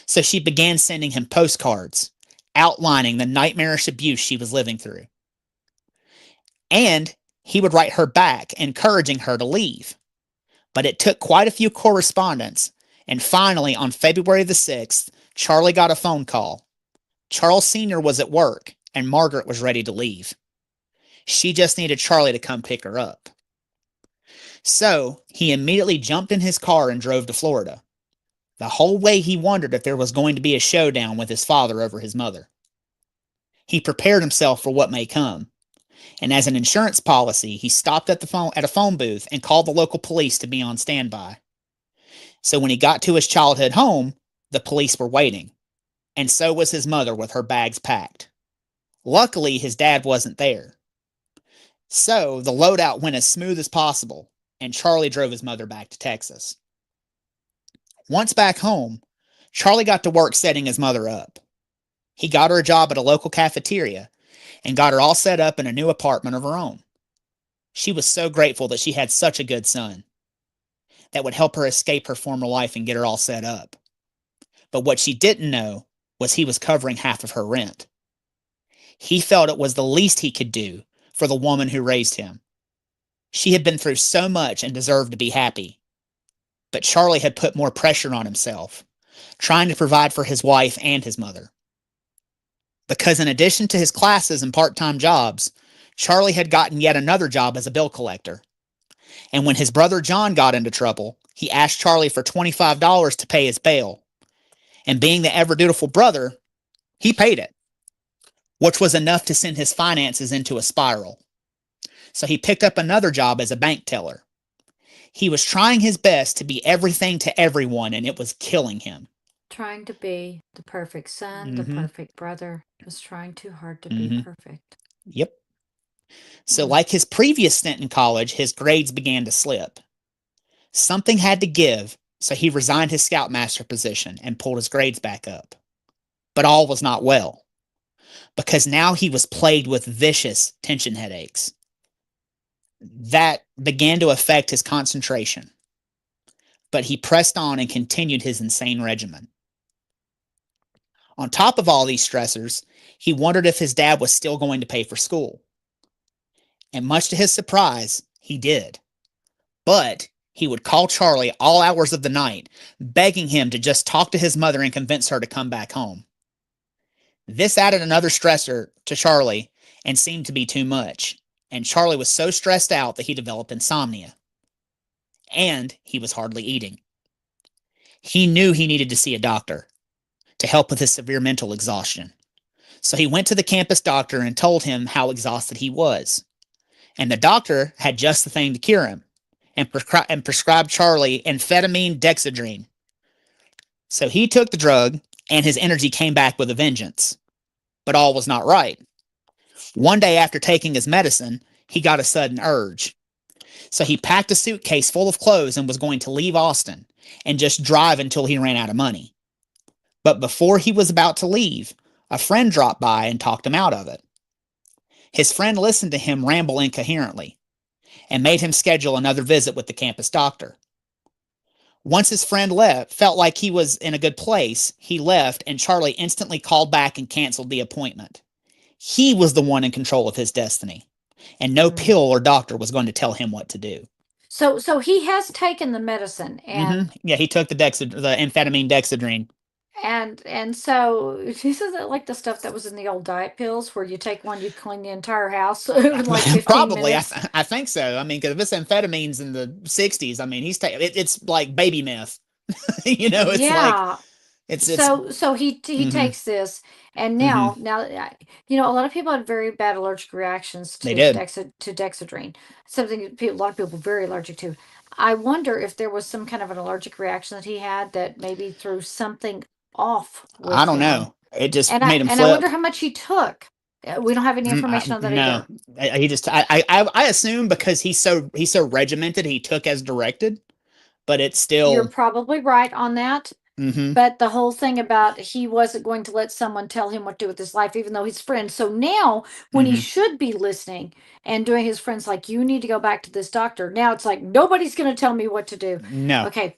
So she began sending him postcards, outlining the nightmarish abuse she was living through. And he would write her back, encouraging her to leave. But it took quite a few correspondence, and finally, on February the 6th, Charlie got a phone call. Charles Sr. was at work, and Margaret was ready to leave. She just needed Charlie to come pick her up. So he immediately jumped in his car and drove to Florida. The whole way he wondered if there was going to be a showdown with his father over his mother. He prepared himself for what may come, and as an insurance policy, he stopped at a phone booth and called the local police to be on standby. So when he got to his childhood home, the police were waiting, and so was his mother with her bags packed. Luckily, his dad wasn't there. So the loadout went as smooth as possible, and Charlie drove his mother back to Texas. Once back home, Charlie got to work setting his mother up. He got her a job at a local cafeteria and got her all set up in a new apartment of her own. She was so grateful that she had such a good son that would help her escape her former life and get her all set up. But what she didn't know was he was covering half of her rent. He felt it was the least he could do for the woman who raised him. She had been through so much and deserved to be happy. But Charlie had put more pressure on himself, trying to provide for his wife and his mother. Because in addition to his classes and part-time jobs, Charlie had gotten yet another job as a bill collector. And when his brother John got into trouble, he asked Charlie for $25 to pay his bail. And being the ever-dutiful brother, he paid it, which was enough to send his finances into a spiral. So he picked up another job as a bank teller. He was trying his best to be everything to everyone, and it was killing him. Trying to be the perfect son, the Mm-hmm. perfect brother, was trying too hard to be Mm-hmm. perfect. Yep. So, like his previous stint in college, his grades began to slip. Something had to give, so he resigned his scoutmaster position and pulled his grades back up. But all was not well, because now he was plagued with vicious tension headaches. That began to affect his concentration. But he pressed on and continued his insane regimen. On top of all these stressors, he wondered if his dad was still going to pay for school. And much to his surprise, he did. But he would call Charlie all hours of the night, begging him to just talk to his mother and convince her to come back home. This added another stressor to Charlie and seemed to be too much, and Charlie was so stressed out that he developed insomnia. And he was hardly eating. He knew he needed to see a doctor to help with his severe mental exhaustion. So he went to the campus doctor and told him how exhausted he was. And the doctor had just the thing to cure him and prescribed Charlie amphetamine dexedrine. So he took the drug, and his energy came back with a vengeance. But all was not right. One day after taking his medicine, he got a sudden urge. So he packed a suitcase full of clothes and was going to leave Austin and just drive until he ran out of money. But before he was about to leave, a friend dropped by and talked him out of it. His friend listened to him ramble incoherently and made him schedule another visit with the campus doctor. Once his friend felt like he was in a good place, he left, and Charlie instantly called back and canceled the appointment. He was the one in control of his destiny, and no pill or doctor was going to tell him what to do. So he has taken the medicine, and yeah, he took the amphetamine dexedrine. And so this isn't like the stuff that was in the old diet pills where you take one, you clean the entire house in like 15 Probably, minutes. I think so. I mean, because if it's amphetamines in the 60s, I mean, it's like baby meth. You know, it's like it's so he takes this, and now you know, a lot of people had very bad allergic reactions They to did. dexedrine, something a lot of people were very allergic to. I wonder if there was some kind of an allergic reaction that he had that maybe threw something off with I don't him. know. It just And made him I flip. wonder how much he took. We don't have any information on that No, either. he just I assume because he's so regimented, he took as directed, but it's still. You're probably right on that. But the whole thing about he wasn't going to let someone tell him what to do with his life, even though he's friend. So now, when he should be listening and doing his friends like, you need to go back to this doctor. Now it's like, nobody's going to tell me what to do. No. Okay.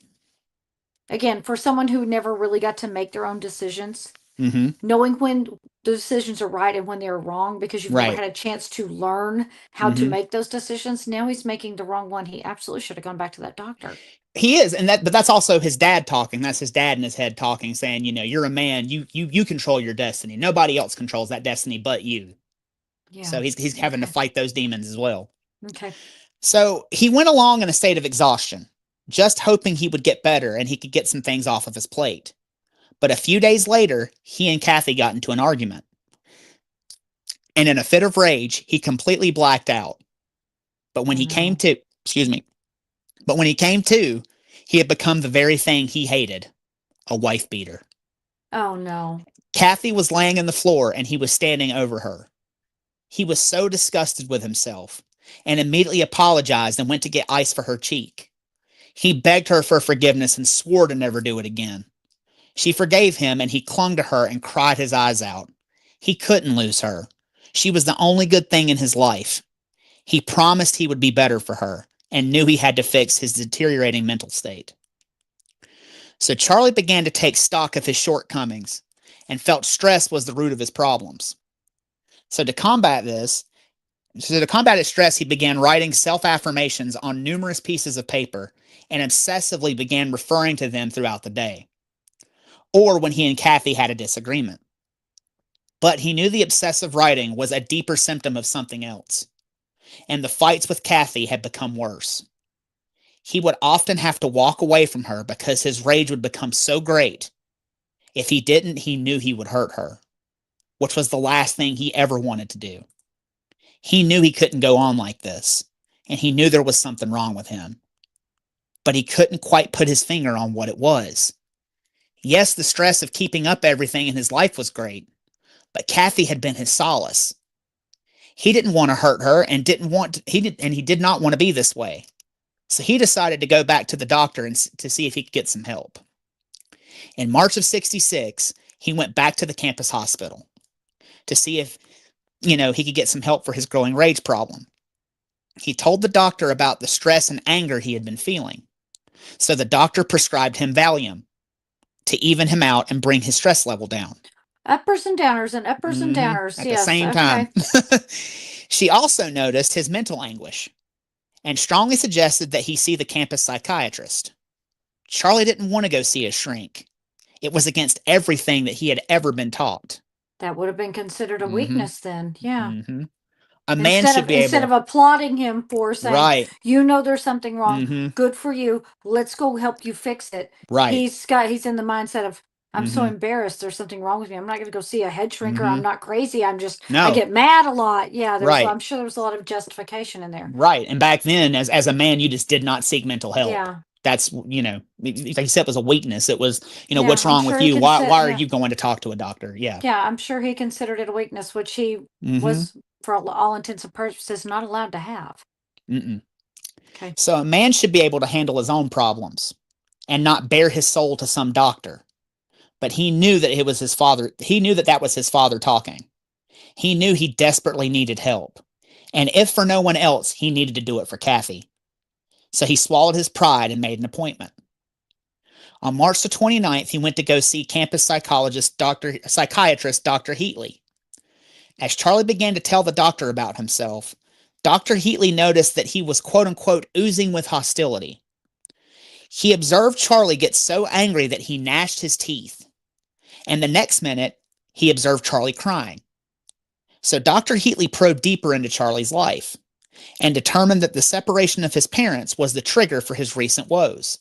Again, for someone who never really got to make their own decisions, knowing when the decisions are right and when they're wrong, because you've never had a chance to learn how to make those decisions. Now he's making the wrong one. He absolutely should have gone back to that doctor. He is, but that's also his dad talking. That's his dad in his head talking, saying, you know, you're a man. You control your destiny. Nobody else controls that destiny but you. Yeah. So he's having to fight those demons as well. Okay. So he went along in a state of exhaustion, just hoping he would get better and he could get some things off of his plate. But a few days later, he and Kathy got into an argument. And in a fit of rage, he completely blacked out. But when he came to, He had become the very thing he hated, a wife beater. Oh no. Kathy was laying on the floor and he was standing over her. He was so disgusted with himself and immediately apologized and went to get ice for her cheek. He begged her for forgiveness and swore to never do it again. She forgave him and he clung to her and cried his eyes out. He couldn't lose her. She was the only good thing in his life. He promised he would be better for her and knew he had to fix his deteriorating mental state. So Charlie began to take stock of his shortcomings and felt stress was the root of his problems. So to combat his stress, he began writing self-affirmations on numerous pieces of paper and obsessively began referring to them throughout the day, or when he and Kathy had a disagreement. But he knew the obsessive writing was a deeper symptom of something else, and the fights with Kathy had become worse. He would often have to walk away from her because his rage would become so great. If he didn't, he knew he would hurt her, which was the last thing he ever wanted to do. He knew he couldn't go on like this, and he knew there was something wrong with him. But he couldn't quite put his finger on what it was. Yes, the stress of keeping up everything in his life was great, but Kathy had been his solace. He didn't want to hurt her and he did not want to be this way. So he decided to go back to the doctor and to see if he could get some help. In March of 66, he went back to the campus hospital to see if, he could get some help for his growing rage problem. He told the doctor about the stress and anger he had been feeling. So the doctor prescribed him Valium to even him out and bring his stress level down. Uppers and downers and uppers and downers. At yes. The same time. She also noticed his mental anguish and strongly suggested that he see the campus psychiatrist. Charlie didn't want to go see a shrink. It was against everything that he had ever been taught. That would have been considered a weakness then. Yeah. A man should be able... Instead of applauding him for saying, right, there's something wrong. Good for you. Let's go help you fix it. Right. He's in the mindset of, I'm so embarrassed. There's something wrong with me. I'm not going to go see a head shrinker. I'm not crazy. I get mad a lot. Yeah. I'm sure there was a lot of justification in there. Right. And back then, as a man, you just did not seek mental help. Yeah. That's, like you said, it was a weakness. It was, what's wrong with you? Why are you going to talk to a doctor? Yeah. Yeah. I'm sure he considered it a weakness, which he was, for all intents and purposes, not allowed to have. Okay. So a man should be able to handle his own problems and not bare his soul to some doctor. But he knew that it was his father. He knew that was his father talking. He knew he desperately needed help. And if for no one else, he needed to do it for Kathy. So he swallowed his pride and made an appointment. On March the 29th, he went to go see campus psychiatrist Dr. Heatley. As Charlie began to tell the doctor about himself, Dr. Heatley noticed that he was quote-unquote oozing with hostility. He observed Charlie get so angry that he gnashed his teeth. And the next minute, he observed Charlie crying. So Dr. Heatley probed deeper into Charlie's life and determined that the separation of his parents was the trigger for his recent woes.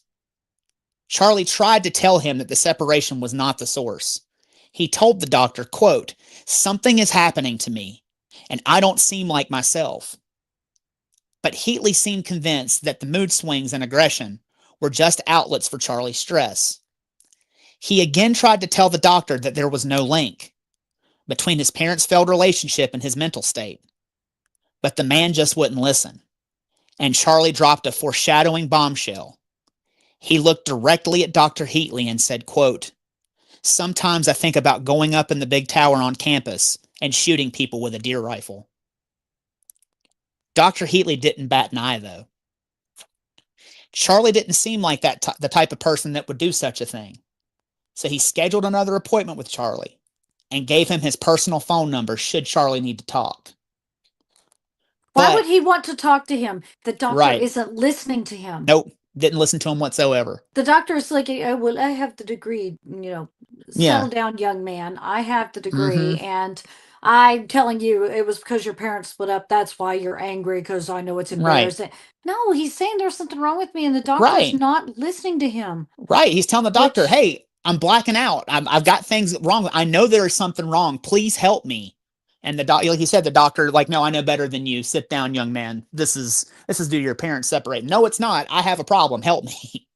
Charlie tried to tell him that the separation was not the source. He told the doctor, quote, "Something is happening to me, and I don't seem like myself." But Heatley seemed convinced that the mood swings and aggression were just outlets for Charlie's stress. He again tried to tell the doctor that there was no link between his parents' failed relationship and his mental state. But the man just wouldn't listen, and Charlie dropped a foreshadowing bombshell. He looked directly at Dr. Heatley and said, quote, "Sometimes I think about going up in the big tower on campus and shooting people with a deer rifle." Dr. Heatley didn't bat an eye, though. Charlie didn't seem like the type of person that would do such a thing. So he scheduled another appointment with Charlie and gave him his personal phone number should Charlie need to talk. Why would he want to talk to him? The doctor isn't listening to him. Nope. Didn't listen to him whatsoever. The doctor is like, oh, well, I have the degree, settle down, young man. I have the degree, and I'm telling you, it was because your parents split up. That's why you're angry, because I know it's embarrassing. Right. No, he's saying there's something wrong with me, and the doctor's not listening to him. Right. He's telling the doctor, hey, I'm blacking out. I've got things wrong. I know there is something wrong. Please help me. And the doctor, like he said, the doctor, like, no, I know better than you. Sit down, young man. This is due to your parents separating. No, it's not. I have a problem. Help me.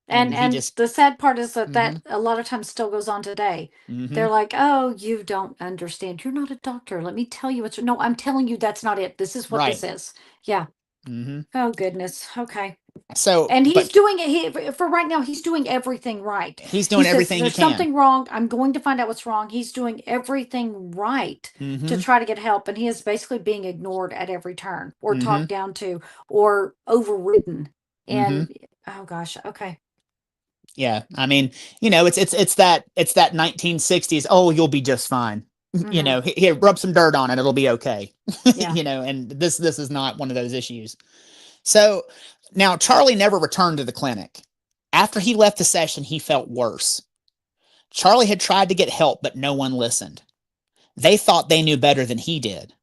and he And just the sad part is that mm-hmm, that a lot of times still goes on today. mm-hmm, They're like, "Oh, you don't understand. You're not a doctor. Let me tell you what's." No, I'm telling you that's not it. This is what this right. is. Yeah. Mm-hmm. Oh goodness. Okay. So, And he's but doing it for right now. He's doing everything right. he's He doing says everything he there's can. something wrong. I'm going to find out what's wrong. He's doing everything right to Mm-hmm, try to get help, and he is basically being ignored at every turn, or mm-hmm, talked down to, or overridden. mm-hmm. And oh gosh, okay, Yeah, I mean, it's that 1960s. Oh, you'll be just fine. mm-hmm. Here, rub some dirt on it. It'll be okay. Yeah, And this is not one of those issues. So now Charlie never returned to the clinic. After he left the session, he felt worse. Charlie had tried to get help, but no one listened. They thought they knew better than he did,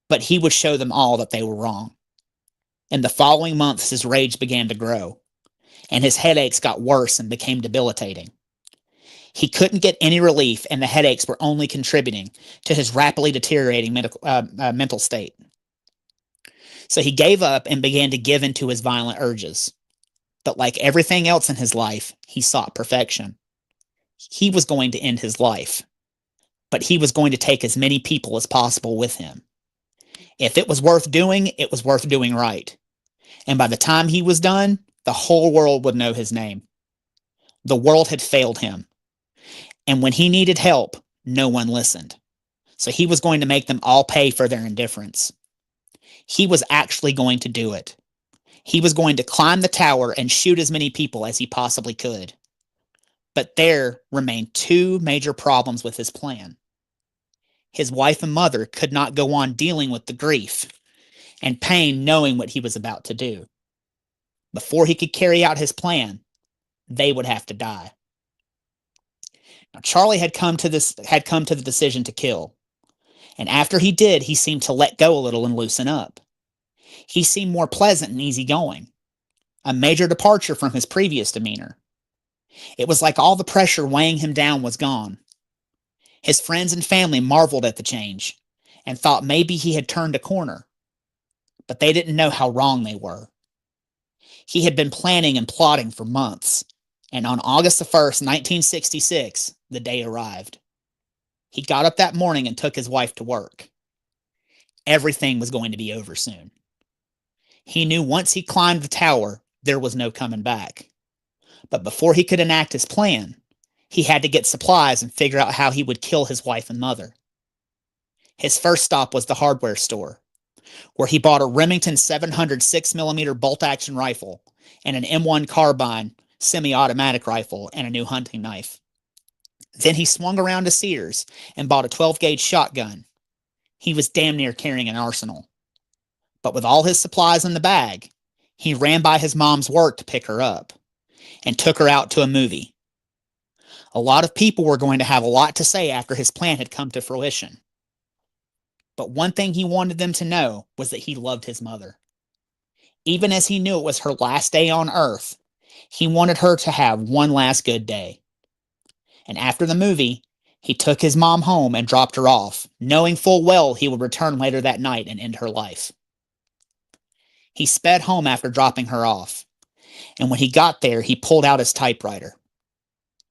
but he would show them all that they were wrong. In the following months, his rage began to grow, and his headaches got worse and became debilitating. He couldn't get any relief, and the headaches were only contributing to his rapidly deteriorating mental state. So he gave up and began to give into his violent urges. But like everything else in his life, he sought perfection. He was going to end his life, but he was going to take as many people as possible with him. If it was worth doing, it was worth doing right. And by the time he was done, the whole world would know his name. The world had failed him. And when he needed help, no one listened. So he was going to make them all pay for their indifference. He was actually going to do it. He was going to climb the tower and shoot as many people as he possibly could. But there remained two major problems with his plan. His wife and mother could not go on dealing with the grief and pain knowing what he was about to do. Before he could carry out his plan, they would have to die. Now, Charlie had come to the decision to kill. And after he did, he seemed to let go a little and loosen up. He seemed more pleasant and easygoing, a major departure from his previous demeanor. It was like all the pressure weighing him down was gone. His friends and family marveled at the change and thought maybe he had turned a corner, but they didn't know how wrong they were. He had been planning and plotting for months, and on August the 1st, 1966, the day arrived. He got up that morning and took his wife to work. Everything was going to be over soon. He knew once he climbed the tower, there was no coming back. But before he could enact his plan, he had to get supplies and figure out how he would kill his wife and mother. His first stop was the hardware store, where he bought a Remington 700 6mm bolt-action rifle and an M1 carbine semi-automatic rifle and a new hunting knife. Then he swung around to Sears and bought a 12-gauge shotgun. He was damn near carrying an arsenal. But with all his supplies in the bag, he ran by his mom's work to pick her up and took her out to a movie. A lot of people were going to have a lot to say after his plan had come to fruition. But one thing he wanted them to know was that he loved his mother. Even as he knew it was her last day on Earth, he wanted her to have one last good day. And after the movie, he took his mom home and dropped her off, knowing full well he would return later that night and end her life. He sped home after dropping her off, and when he got there, he pulled out his typewriter.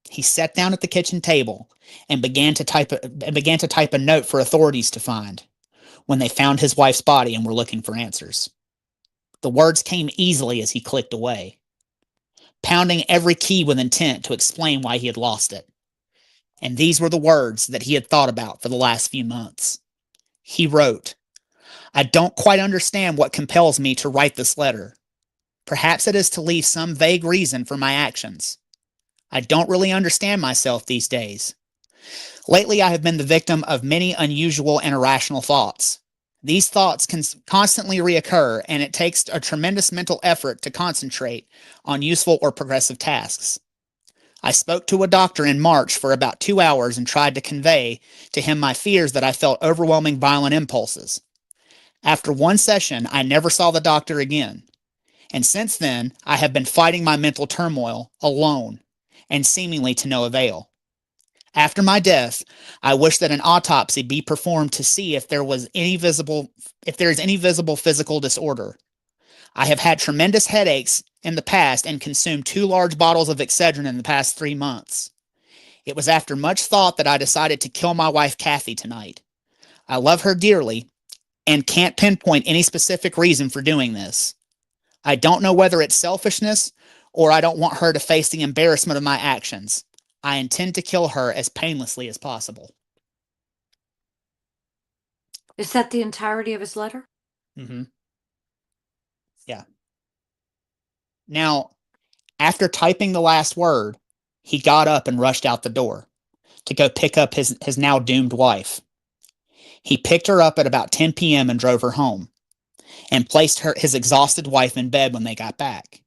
He sat down at the kitchen table and began to type a note for authorities to find when they found his wife's body and were looking for answers. The words came easily as he clicked away, pounding every key with intent to explain why he had lost it. And these were the words that he had thought about for the last few months. He wrote, "I don't quite understand what compels me to write this letter. Perhaps it is to leave some vague reason for my actions. I don't really understand myself these days. Lately, I have been the victim of many unusual and irrational thoughts. These thoughts can constantly reoccur, and it takes a tremendous mental effort to concentrate on useful or progressive tasks. I spoke to a doctor in March for about 2 hours and tried to convey to him my fears that I felt overwhelming violent impulses. After one session, I never saw the doctor again. And since then, I have been fighting my mental turmoil alone and seemingly to no avail. After my death, I wish that an autopsy be performed to see if there is any visible physical disorder. I have had tremendous headaches in the past and consumed 2 large bottles of Excedrin in the past 3 months. It was after much thought that I decided to kill my wife Kathy tonight. I love her dearly and can't pinpoint any specific reason for doing this. I don't know whether it's selfishness or I don't want her to face the embarrassment of my actions. I intend to kill her as painlessly as possible. Is that the entirety of his letter? Mm-hmm. Yeah. Now, after typing the last word, he got up and rushed out the door to go pick up his now doomed wife. He picked her up at about 10 p.m. and drove her home, and placed his exhausted wife in bed when they got back.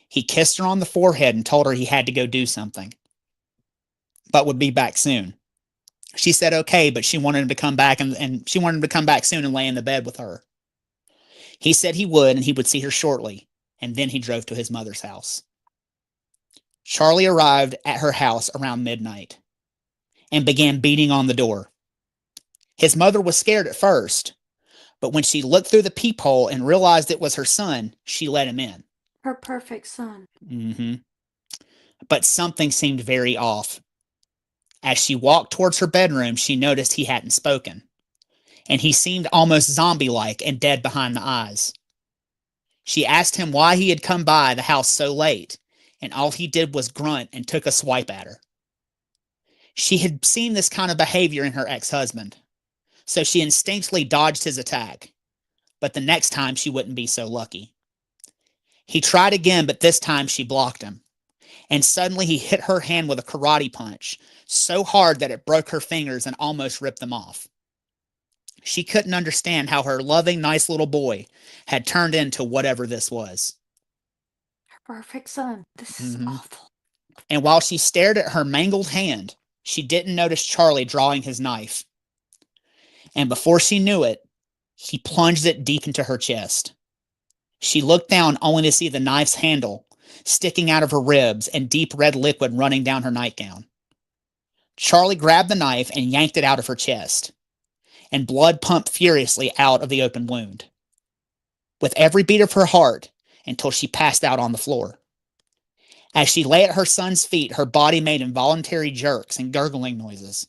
He kissed her on the forehead and told her he had to go do something, but would be back soon. She said okay, but she wanted him to come back and she wanted him to come back soon and lay in the bed with her. He said he would and he would see her shortly, and then he drove to his mother's house. Charlie arrived at her house around midnight and began beating on the door. His mother was scared at first, but when she looked through the peephole and realized it was her son, she let him in. Her perfect son. Mm-hmm. But something seemed very off. As she walked towards her bedroom, she noticed he hadn't spoken, and he seemed almost zombie-like and dead behind the eyes. She asked him why he had come by the house so late, and all he did was grunt and took a swipe at her. She had seen this kind of behavior in her ex-husband, so she instinctively dodged his attack, but the next time she wouldn't be so lucky. He tried again, but this time she blocked him, and suddenly he hit her hand with a karate punch, so hard that it broke her fingers and almost ripped them off. She couldn't understand how her loving, nice little boy had turned into whatever this was. Her perfect son. This is awful. And while she stared at her mangled hand, she didn't notice Charlie drawing his knife. And before she knew it, he plunged it deep into her chest. She looked down only to see the knife's handle sticking out of her ribs and deep red liquid running down her nightgown. Charlie grabbed the knife and yanked it out of her chest, and blood pumped furiously out of the open wound, with every beat of her heart until she passed out on the floor. As she lay at her son's feet, her body made involuntary jerks and gurgling noises.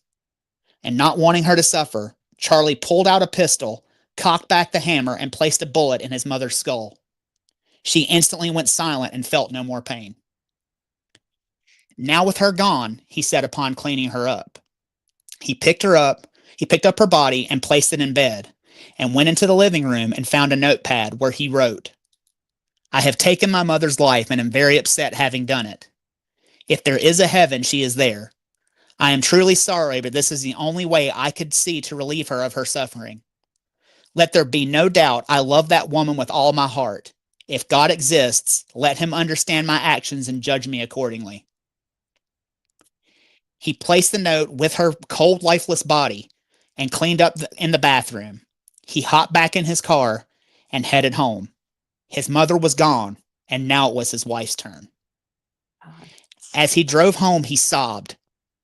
And not wanting her to suffer, Charlie pulled out a pistol, cocked back the hammer, and placed a bullet in his mother's skull. She instantly went silent and felt no more pain. Now with her gone, he said upon cleaning her up. He picked up her body and placed it in bed, and went into the living room and found a notepad where he wrote, "I have taken my mother's life and am very upset having done it. If there is a heaven, she is there. I am truly sorry, but this is the only way I could see to relieve her of her suffering. Let there be no doubt I love that woman with all my heart. If God exists, let him understand my actions and judge me accordingly." He placed the note with her cold, lifeless body and cleaned up in the bathroom. He hopped back in his car and headed home. His mother was gone, and now it was his wife's turn. As he drove home, he sobbed.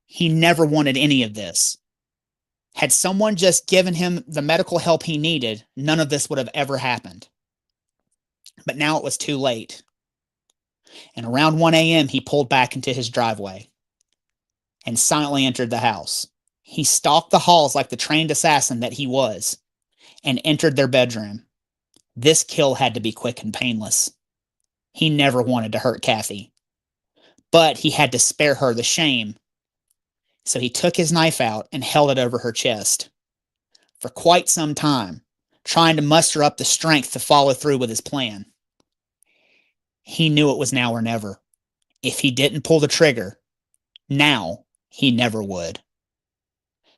He never wanted any of this. Had someone just given him the medical help he needed, none of this would have ever happened. But now it was too late. And around 1 a.m., he pulled back into his driveway and silently entered the house. He stalked the halls like the trained assassin that he was and entered their bedroom. This kill had to be quick and painless. He never wanted to hurt Kathy, but he had to spare her the shame. So he took his knife out and held it over her chest for quite some time, trying to muster up the strength to follow through with his plan. He knew it was now or never. If he didn't pull the trigger, now he never would.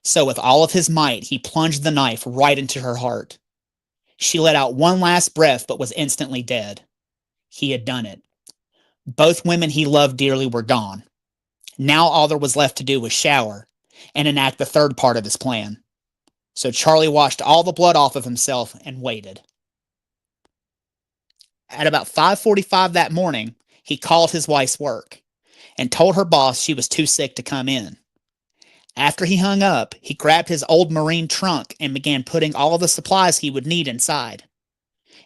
So with all of his might, he plunged the knife right into her heart. She let out one last breath but was instantly dead. He had done it. Both women he loved dearly were gone. Now all there was left to do was shower and enact the third part of his plan. So Charlie washed all the blood off of himself and waited. At about 5:45 that morning, he called his wife's work and told her boss she was too sick to come in. After he hung up, he grabbed his old Marine trunk and began putting all the supplies he would need inside,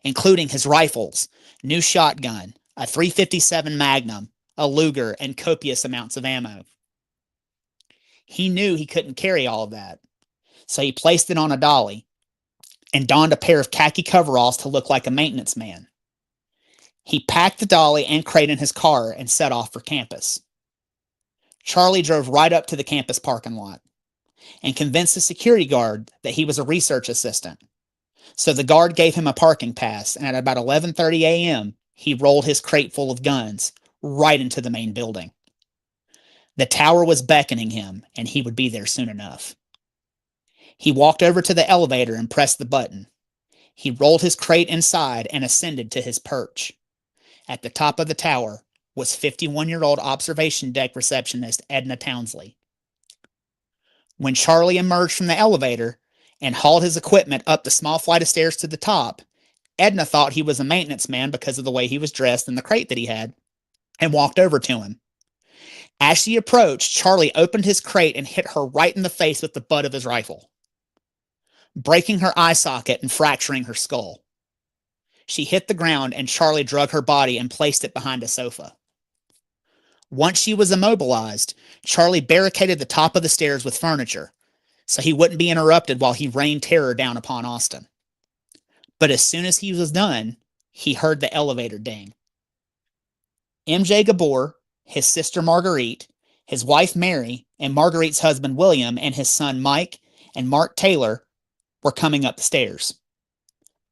including his rifles, new shotgun, a 357 Magnum, a Luger, and copious amounts of ammo. He knew he couldn't carry all of that, so he placed it on a dolly and donned a pair of khaki coveralls to look like a maintenance man. He packed the dolly and crate in his car and set off for campus. Charlie drove right up to the campus parking lot and convinced the security guard that he was a research assistant. So the guard gave him a parking pass, and at about 11:30 a.m., he rolled his crate full of guns right into the main building. The tower was beckoning him, and he would be there soon enough. He walked over to the elevator and pressed the button. He rolled his crate inside and ascended to his perch. At the top of the tower was 51-year-old observation deck receptionist Edna Townsley. When Charlie emerged from the elevator and hauled his equipment up the small flight of stairs to the top, Edna thought he was a maintenance man because of the way he was dressed and the crate that he had, and walked over to him. As she approached, Charlie opened his crate and hit her right in the face with the butt of his rifle, breaking her eye socket and fracturing her skull. She hit the ground, and Charlie drug her body and placed it behind a sofa. Once she was immobilized, Charlie barricaded the top of the stairs with furniture, so he wouldn't be interrupted while he rained terror down upon Austin. But as soon as he was done, he heard the elevator ding. M.J. Gabor, his sister Marguerite, his wife Mary, and Marguerite's husband William, and his son Mike and Mark Taylor were coming up the stairs,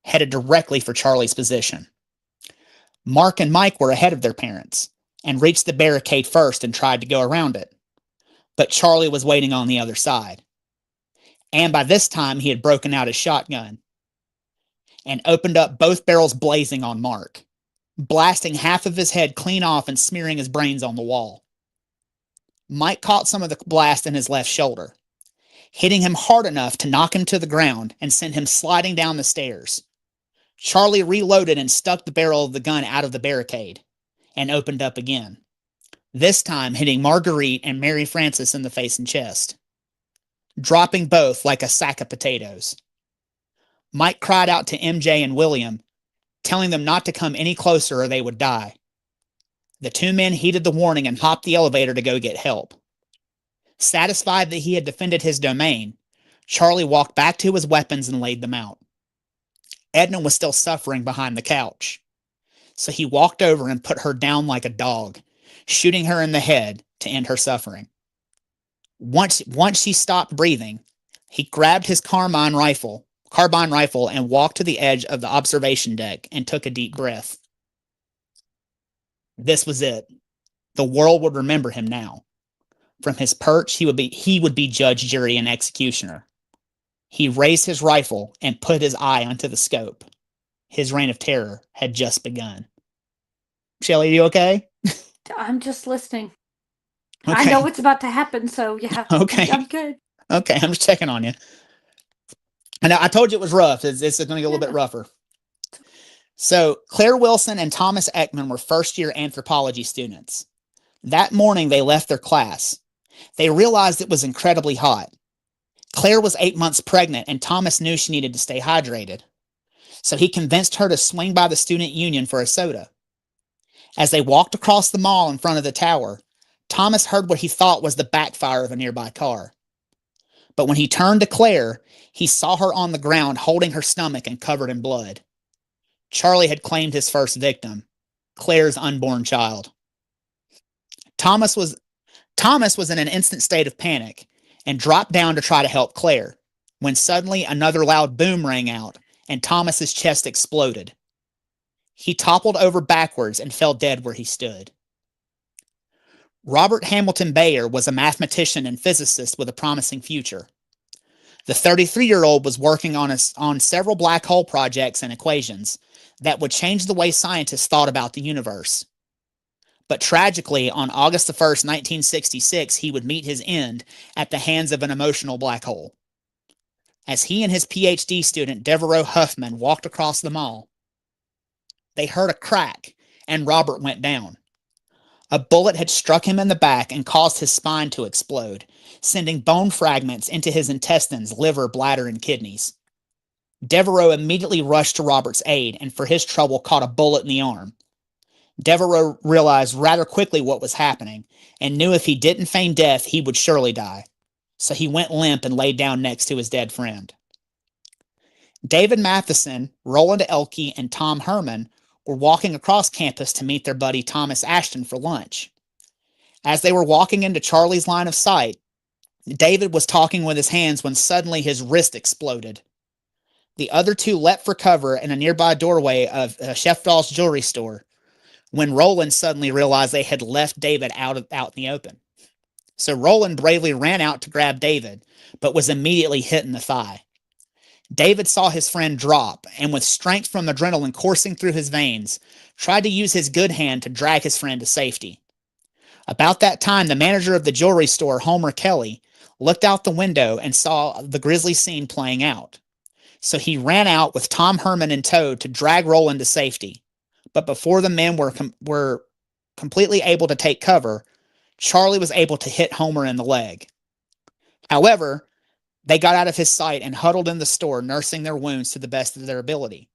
headed directly for Charlie's position. Mark and Mike were ahead of their parents and reached the barricade first and tried to go around it. But Charlie was waiting on the other side. And by this time, he had broken out his shotgun and opened up both barrels blazing on Mark, blasting half of his head clean off and smearing his brains on the wall. Mike caught some of the blast in his left shoulder, hitting him hard enough to knock him to the ground and send him sliding down the stairs. Charlie reloaded and stuck the barrel of the gun out of the barricade and opened up again, this time hitting Marguerite and Mary Frances in the face and chest, dropping both like a sack of potatoes. Mike cried out to MJ and William, telling them not to come any closer or they would die. The two men heeded the warning and hopped the elevator to go get help. Satisfied that he had defended his domain, Charlie walked back to his weapons and laid them out. Edna was still suffering behind the couch, so he walked over and put her down like a dog, shooting her in the head to end her suffering. Once she stopped breathing, he grabbed his carbine rifle and walked to the edge of the observation deck and took a deep breath. This was it. The world would remember him now. From his perch, he would be judge, jury, and executioner. He raised his rifle and put his eye onto the scope. His reign of terror had just begun. Shelley, you okay? I'm just listening. Okay. I know what's about to happen, so yeah. Okay. I'm good. Okay, I'm just checking on you. And I told you it was rough. It's going to get a little bit rougher. So Claire Wilson and Thomas Ekman were first-year anthropology students. That morning, they left their class. They realized it was incredibly hot. Claire was 8 months pregnant, and Thomas knew she needed to stay hydrated. So he convinced her to swing by the student union for a soda. As they walked across the mall in front of the tower, Thomas heard what he thought was the backfire of a nearby car. But when he turned to Claire, he saw her on the ground holding her stomach and covered in blood. Charlie had claimed his first victim, Claire's unborn child. Thomas was in an instant state of panic and dropped down to try to help Claire, when suddenly another loud boom rang out and Thomas's chest exploded. He toppled over backwards and fell dead where he stood. Robert Hamilton Bayer was a mathematician and physicist with a promising future. The 33-year-old was working on several black hole projects and equations that would change the way scientists thought about the universe. But tragically, on August 1st, 1966, he would meet his end at the hands of an emotional black hole. As he and his PhD student, Devereaux Huffman, walked across the mall, they heard a crack, and Robert went down. A bullet had struck him in the back and caused his spine to explode, sending bone fragments into his intestines, liver, bladder, and kidneys. Devereaux immediately rushed to Robert's aid and, for his trouble, caught a bullet in the arm. Devereaux realized rather quickly what was happening and knew if he didn't feign death, he would surely die. So he went limp and laid down next to his dead friend. David Matheson, Roland Elke, and Tom Herman were walking across campus to meet their buddy Thomas Ashton for lunch. As they were walking into Charlie's line of sight, David was talking with his hands when suddenly his wrist exploded. The other two leapt for cover in a nearby doorway of Shefdal's jewelry store when Roland suddenly realized they had left David out in the open. So Roland bravely ran out to grab David, but was immediately hit in the thigh. David saw his friend drop, and with strength from adrenaline coursing through his veins, tried to use his good hand to drag his friend to safety. About that time, the manager of the jewelry store, Homer Kelly, looked out the window and saw the grisly scene playing out. So he ran out with Tom Herman in tow to drag Roland to safety. But before the men were completely able to take cover, Charlie was able to hit Homer in the leg. However, they got out of his sight and huddled in the store, nursing their wounds to the best of their ability.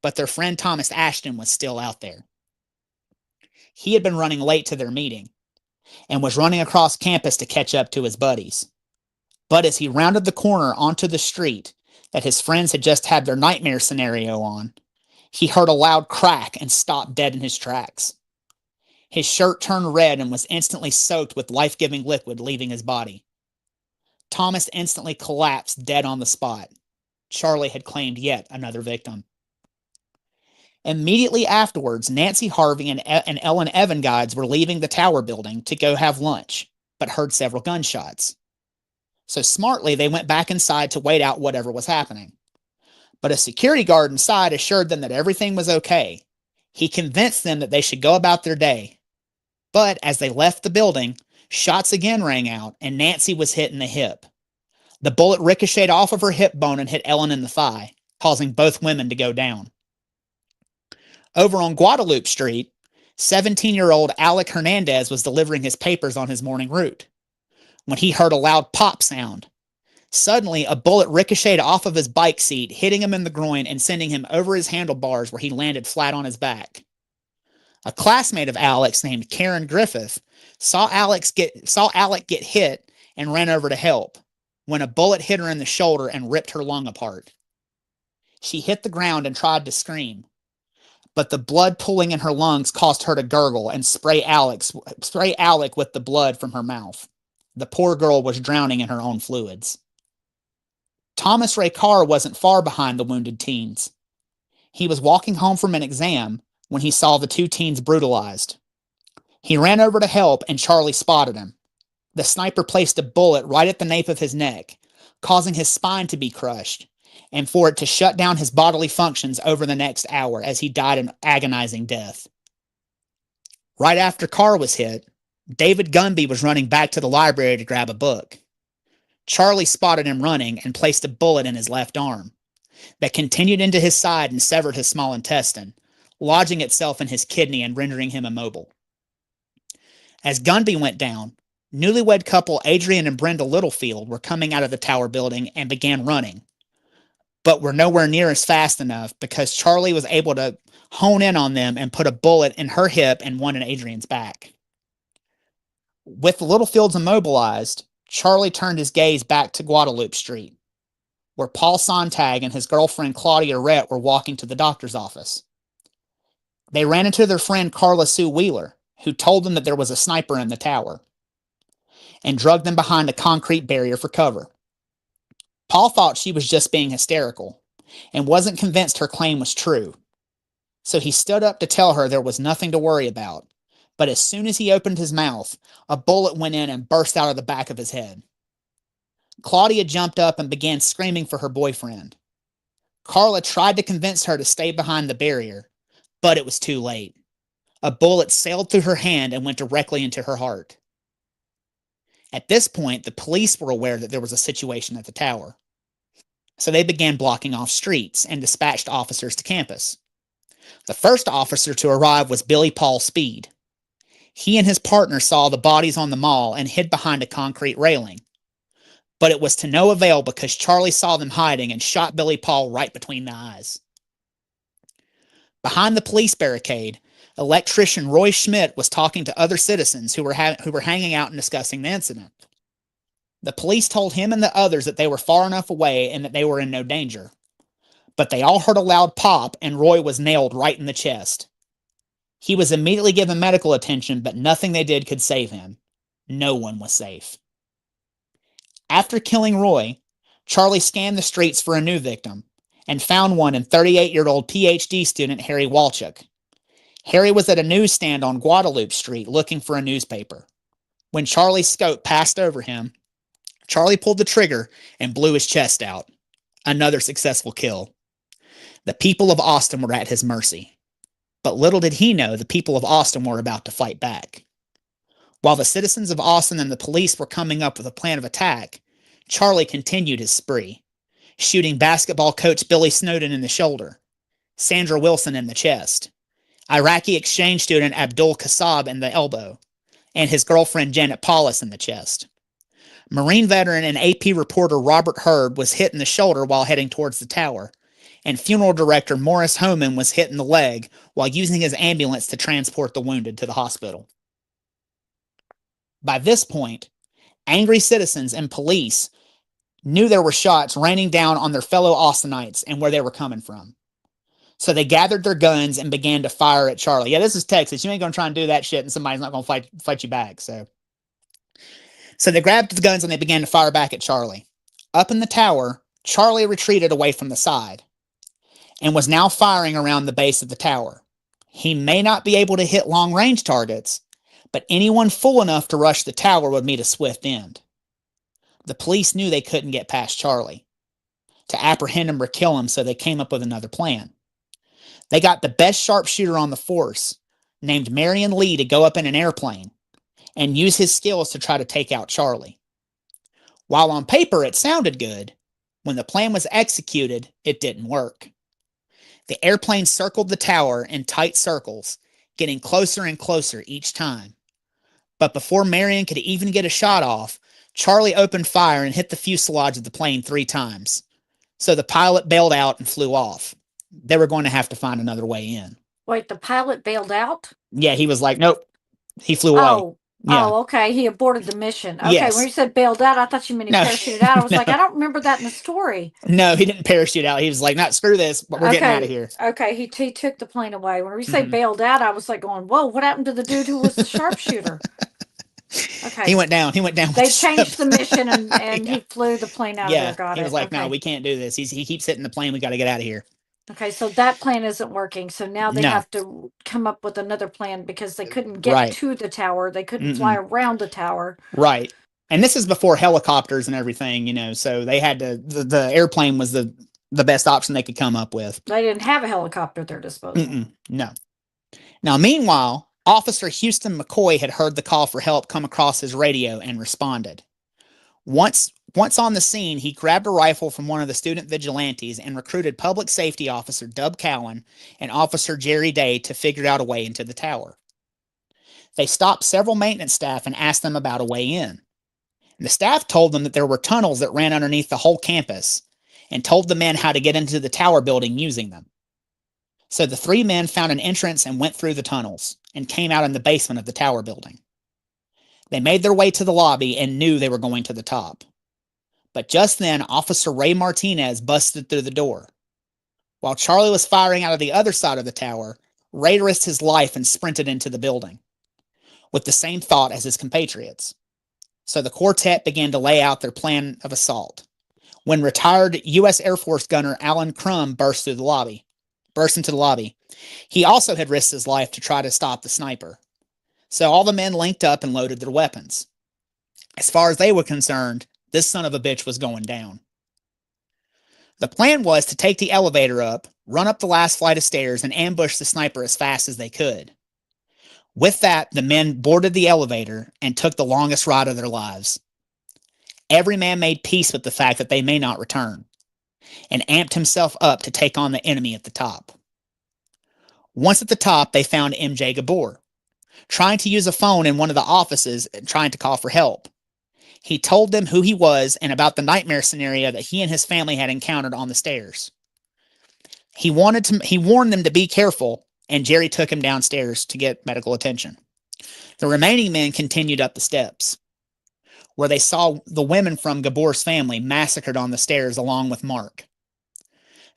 But their friend Thomas Ashton was still out there. He had been running late to their meeting and was running across campus to catch up to his buddies. But as he rounded the corner onto the street that his friends had just had their nightmare scenario on, he heard a loud crack and stopped dead in his tracks. His shirt turned red and was instantly soaked with life-giving liquid leaving his body. Thomas instantly collapsed dead on the spot. Charlie had claimed yet another victim. Immediately afterwards, Nancy Harvey and Ellen Evangides were leaving the tower building to go have lunch, but heard several gunshots. So smartly, they went back inside to wait out whatever was happening. But a security guard inside assured them that everything was okay. He convinced them that they should go about their day. But as they left the building, shots again rang out, and Nancy was hit in the hip. The bullet ricocheted off of her hip bone and hit Ellen in the thigh, causing both women to go down. Over on Guadalupe Street, 17-year-old Alec Hernandez was delivering his papers on his morning route when he heard a loud pop sound. Suddenly, a bullet ricocheted off of his bike seat, hitting him in the groin and sending him over his handlebars where he landed flat on his back. A classmate of Alex named Karen Griffith saw Alec get hit and ran over to help when a bullet hit her in the shoulder and ripped her lung apart. She hit the ground and tried to scream, but the blood pooling in her lungs caused her to gurgle and spray Alec with the blood from her mouth. The poor girl was drowning in her own fluids. Thomas Ray Carr wasn't far behind the wounded teens. He was walking home from an exam when he saw the two teens brutalized. He ran over to help, and Charlie spotted him. The sniper placed a bullet right at the nape of his neck, causing his spine to be crushed, and for it to shut down his bodily functions over the next hour as he died an agonizing death. Right after Carr was hit, David Gunby was running back to the library to grab a book. Charlie spotted him running and placed a bullet in his left arm that continued into his side and severed his small intestine, lodging itself in his kidney and rendering him immobile. As Gunby went down, newlywed couple Adrian and Brenda Littlefield were coming out of the tower building and began running, but were nowhere near as fast enough because Charlie was able to hone in on them and put a bullet in her hip and one in Adrian's back. With the Littlefields immobilized, Charlie turned his gaze back to Guadalupe Street, where Paul Sontag and his girlfriend Claudia Rhett were walking to the doctor's office. They ran into their friend Carla Sue Wheeler, who told them that there was a sniper in the tower, and dragged them behind a concrete barrier for cover. Paul thought she was just being hysterical, and wasn't convinced her claim was true. So he stood up to tell her there was nothing to worry about, but as soon as he opened his mouth, a bullet went in and burst out of the back of his head. Claudia jumped up and began screaming for her boyfriend. Carla tried to convince her to stay behind the barrier, but it was too late. A bullet sailed through her hand and went directly into her heart. At this point, the police were aware that there was a situation at the tower, so they began blocking off streets and dispatched officers to campus. The first officer to arrive was Billy Paul Speed. He and his partner saw the bodies on the mall and hid behind a concrete railing. But it was to no avail because Charlie saw them hiding and shot Billy Paul right between the eyes. Behind the police barricade, electrician Roy Schmidt was talking to other citizens who were hanging out and discussing the incident. The police told him and the others that they were far enough away and that they were in no danger. But they all heard a loud pop, and Roy was nailed right in the chest. He was immediately given medical attention, but nothing they did could save him. No one was safe. After killing Roy, Charlie scanned the streets for a new victim and found one in 38-year-old PhD student Harry Walchuk. Harry was at a newsstand on Guadalupe Street looking for a newspaper. When Charlie's scope passed over him, Charlie pulled the trigger and blew his chest out. Another successful kill. The people of Austin were at his mercy. But little did he know the people of Austin were about to fight back. While the citizens of Austin and the police were coming up with a plan of attack, Charlie continued his spree, shooting basketball coach Billy Snowden in the shoulder, Sandra Wilson in the chest, Iraqi exchange student Abdul Kassab in the elbow, and his girlfriend Janet Paulus in the chest. Marine veteran and AP reporter Robert Hurd was hit in the shoulder while heading towards the tower, and funeral director Morris Homan was hit in the leg while using his ambulance to transport the wounded to the hospital. By this point, angry citizens and police knew there were shots raining down on their fellow Austinites and where they were coming from. So they gathered their guns and began to fire at Charlie. Yeah, this is Texas. You ain't going to try and do that shit and somebody's not going to fight you back. So they grabbed the guns and they began to fire back at Charlie. Up in the tower, Charlie retreated away from the side and was now firing around the base of the tower. He may not be able to hit long-range targets, but anyone fool enough to rush the tower would meet a swift end. The police knew they couldn't get past Charlie to apprehend him or kill him, so they came up with another plan. They got the best sharpshooter on the force, named Marion Lee, to go up in an airplane and use his skills to try to take out Charlie. While on paper it sounded good, when the plan was executed, it didn't work. The airplane circled the tower in tight circles, getting closer and closer each time. But before Marion could even get a shot off, Charlie opened fire and hit the fuselage of the plane 3 times. So the pilot bailed out and flew off. They were going to have to find another way in. Wait, the pilot bailed out? Yeah, he was like, nope. He flew away. Yeah. Oh, okay. He aborted the mission. Okay, Yes. when you said bailed out, I thought you meant he parachuted out. I was like, I don't remember that in the story. No, he didn't parachute out. He was like, not screw this, but we're getting out of here. Okay, he took the plane away. When we say bailed out, I was like going, whoa, what happened to the dude who was the sharpshooter? Okay. He went down. They changed the mission and he flew the plane out of there. Got he was like, okay. no, we can't do this. He keeps hitting the plane. We got to get out of here. Okay, so that plan isn't working. So now they have to come up with another plan because they couldn't get to the tower. They couldn't fly around the tower. Right. And this is before helicopters and everything, so they had to, the airplane was the best option they could come up with. They didn't have a helicopter at their disposal. No. Now, meanwhile, Officer Houston McCoy had heard the call for help come across his radio and responded. Once on the scene, he grabbed a rifle from one of the student vigilantes and recruited Public Safety Officer Dub Cowan and Officer Jerry Day to figure out a way into the tower. They stopped several maintenance staff and asked them about a way in. The staff told them that there were tunnels that ran underneath the whole campus and told the men how to get into the tower building using them. So the 3 men found an entrance and went through the tunnels and came out in the basement of the tower building. They made their way to the lobby and knew they were going to the top. But just then, Officer Ray Martinez busted through the door. While Charlie was firing out of the other side of the tower, Ray risked his life and sprinted into the building, with the same thought as his compatriots. So the quartet began to lay out their plan of assault, when retired U.S. Air Force gunner Alan Crum burst into the lobby. He also had risked his life to try to stop the sniper. So all the men linked up and loaded their weapons. As far as they were concerned, this son of a bitch was going down. The plan was to take the elevator up, run up the last flight of stairs, and ambush the sniper as fast as they could. With that, the men boarded the elevator and took the longest ride of their lives. Every man made peace with the fact that they may not return, and amped himself up to take on the enemy at the top. Once at the top, they found M.J. Gabor, trying to use a phone in one of the offices and trying to call for help. He told them who he was and about the nightmare scenario that he and his family had encountered on the stairs. He warned them to be careful, and Jerry took him downstairs to get medical attention. The remaining men continued up the steps, where they saw the women from Gabor's family massacred on the stairs along with Mark.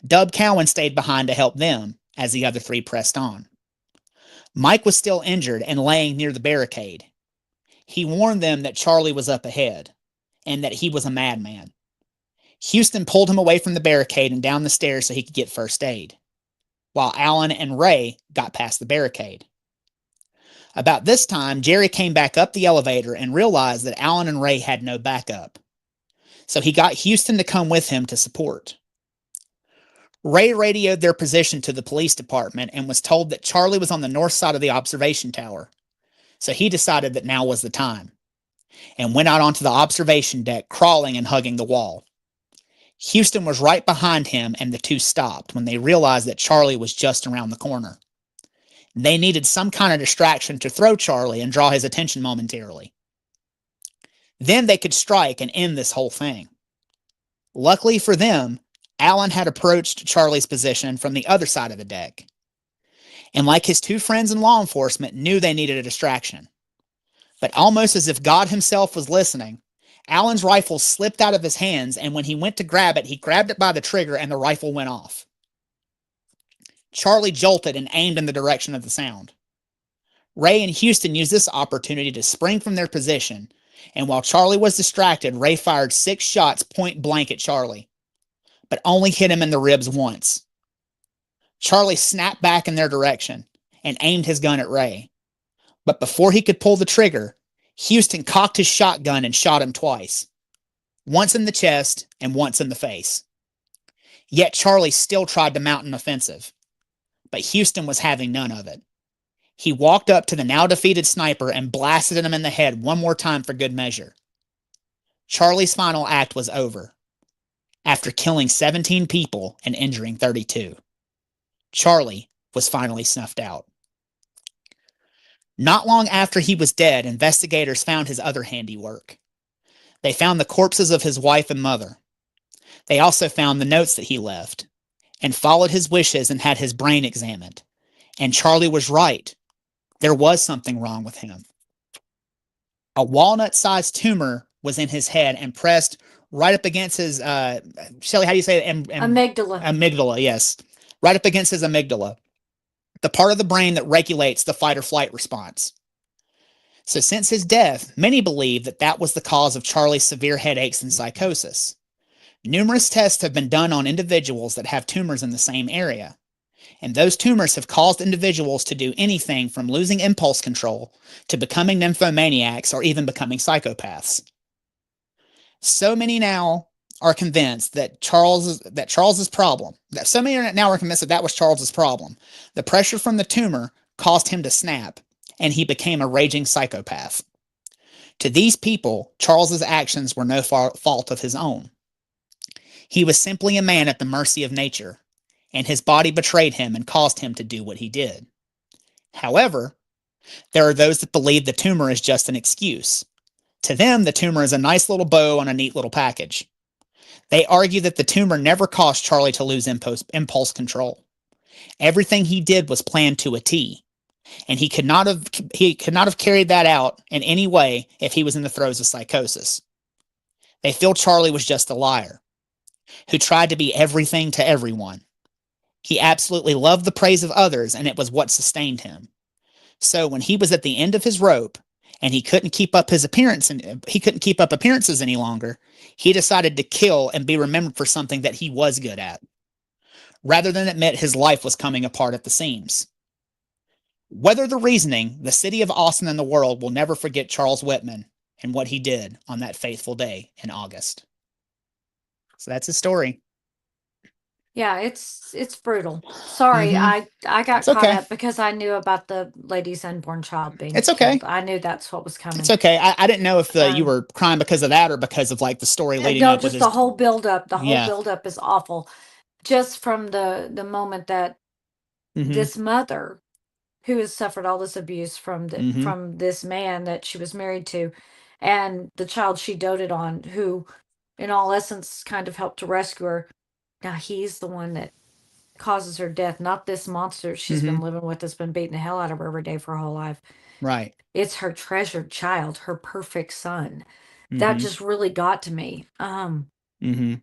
Dub Cowan stayed behind to help them as the other three pressed on. Mike was still injured and laying near the barricade. He warned them that Charlie was up ahead and that he was a madman. Houston pulled him away from the barricade and down the stairs so he could get first aid, while Alan and Ray got past the barricade. About this time, Jerry came back up the elevator and realized that Alan and Ray had no backup. So he got Houston to come with him to support. Ray radioed their position to the police department and was told that Charlie was on the north side of the observation tower. So he decided that now was the time and went out onto the observation deck, crawling and hugging the wall. Houston was right behind him, and the two stopped when they realized that Charlie was just around the corner. They needed some kind of distraction to throw Charlie and draw his attention momentarily. Then they could strike and end this whole thing. Luckily for them, Alan had approached Charlie's position from the other side of the deck, and like his two friends in law enforcement, knew they needed a distraction. But almost as if God himself was listening, Alan's rifle slipped out of his hands, and when he went to grab it, he grabbed it by the trigger and the rifle went off. Charlie jolted and aimed in the direction of the sound. Ray and Houston used this opportunity to spring from their position, and while Charlie was distracted, Ray fired 6 shots point blank at Charlie, but only hit him in the ribs once. Charlie snapped back in their direction and aimed his gun at Ray, but before he could pull the trigger, Houston cocked his shotgun and shot him twice, once in the chest and once in the face. Yet Charlie still tried to mount an offensive, but Houston was having none of it. He walked up to the now defeated sniper and blasted him in the head one more time for good measure. Charlie's final act was over, after killing 17 people and injuring 32. Charlie was finally snuffed out. Not long after he was dead, investigators found his other handiwork. They found the corpses of his wife and mother. They also found the notes that he left, and followed his wishes and had his brain examined. And Charlie was right. There was something wrong with him. A walnut-sized tumor was in his head and pressed right up against his, Shelley, how do you say it? Amygdala. Amygdala, yes. Right up against his amygdala, the part of the brain that regulates the fight or flight response. So since his death, many believe that that was the cause of Charlie's severe headaches and psychosis. Numerous tests have been done on individuals that have tumors in the same area, and those tumors have caused individuals to do anything from losing impulse control to becoming nymphomaniacs or even becoming psychopaths. So many now are convinced that Charles's problem, that so many now are convinced that that was Charles's problem. The pressure from the tumor caused him to snap, and he became a raging psychopath. To these people, Charles's actions were no fault of his own. He was simply a man at the mercy of nature, and his body betrayed him and caused him to do what he did. However, there are those that believe the tumor is just an excuse. To them, the tumor is a nice little bow on a neat little package. They argue that the tumor never caused Charlie to lose impulse control. Everything he did was planned to a T, and he could not have carried that out in any way if he was in the throes of psychosis. They feel Charlie was just a liar, who tried to be everything to everyone. He absolutely loved the praise of others, and it was what sustained him. So when he was at the end of his rope, and he couldn't keep up appearances any longer, he decided to kill and be remembered for something that he was good at, rather than admit his life was coming apart at the seams. Whether the reasoning, the city of Austin and the world will never forget Charles Whitman and what he did on that faithful day in August. So that's his story. Yeah, it's brutal. Sorry, Mhm. I got It's caught okay. up because I knew about the lady's unborn child being It's okay. killed. I knew that's what was It's coming. okay. I didn't know if you Um, were crying because of that or because of like the story leading no, up with just his. the whole build up. The whole Yeah. build up is awful. Just from the moment that Mhm. this mother who has suffered all this abuse Mhm. from this man that she was married to, and the child she doted on, who in all essence kind of helped to rescue her. Now he's the one that causes her death, not this monster she's been Mm-hmm. living with that's been beating the hell out of her every day for her whole life. Right. It's her treasured child, her perfect son. That Mm-hmm. just really got to me. Mm-hmm.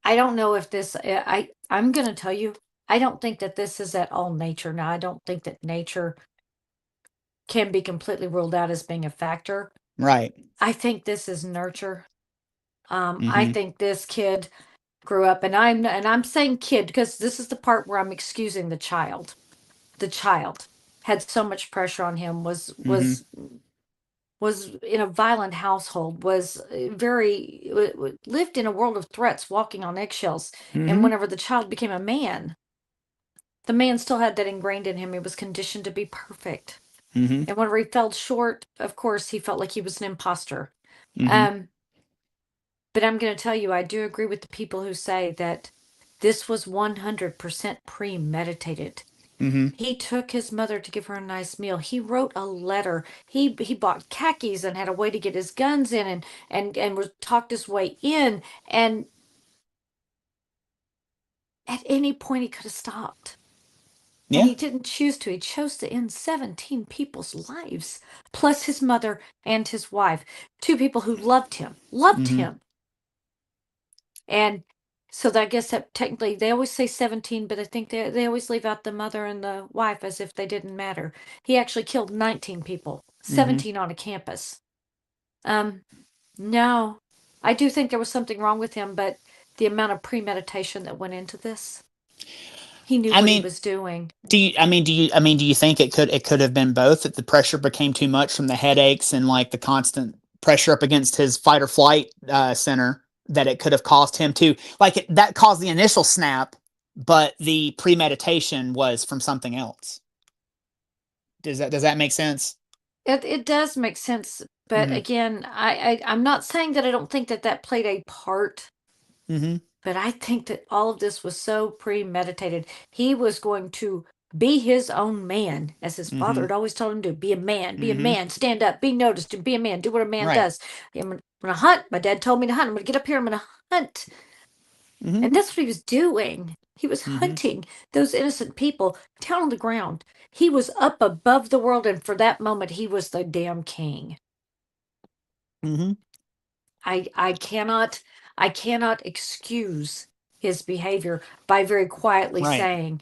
I don't know if this I'm going to tell you, I don't think that this is at all nature. Now, I don't think that nature can be completely ruled out as being a factor. Right. I think this is nurture. I Mm-hmm. think this kid grew up, and I'm saying kid because this is the part where I'm excusing the child. The child had so much pressure on him, Mm-hmm. was in a violent household, was very lived in a world of threats, walking on eggshells. And Mm-hmm. whenever the child became a man, the man still had that ingrained in him. He was conditioned to be perfect. Mm-hmm. And whenever he fell short, of course, he felt like he was an imposter. Mm-hmm. Um, but I'm going to tell you, I do agree with the people who say that this was 100% premeditated. Mm-hmm. He took his mother to give her a nice meal. He wrote a letter. He bought khakis and had a way to get his guns in, and was talked his way in. And at any point he could have stopped. And Yeah. he didn't choose to. He chose to end 17 people's lives, plus his mother and his wife, two people who loved him, loved Mm-hmm. him. And so I guess that technically they always say 17, but I think they always leave out the mother and the wife as if they didn't matter. He actually killed 19 people, Mm-hmm. 17 on a campus. Um, no, I do think there was something wrong with him, but the amount of premeditation that went into this, he knew I what he mean, was doing. do you think it could have been both, that the pressure became too much from the headaches and like the constant pressure up against his fight or flight center, that it could have caused him to like that caused the initial snap, but the premeditation was from something else. Does that make sense? It does make sense, but Mm-hmm. again, I'm not saying that I don't think that that played a part. Mm-hmm. But I think that all of this was so premeditated. He was going to be his own man, as his father Mm-hmm. had always told him to be a Mm-hmm. man, stand up, be noticed, and be a man, do what a man Right. does. I'm gonna hunt. My dad told me to hunt. I'm gonna get up here, I'm gonna hunt. Mm-hmm. And that's what he was doing. He was Mm-hmm. hunting those innocent people down on the ground. He was up above the world, and for that moment, he was the damn king. Mm-hmm. I cannot excuse his behavior by very quietly Right. saying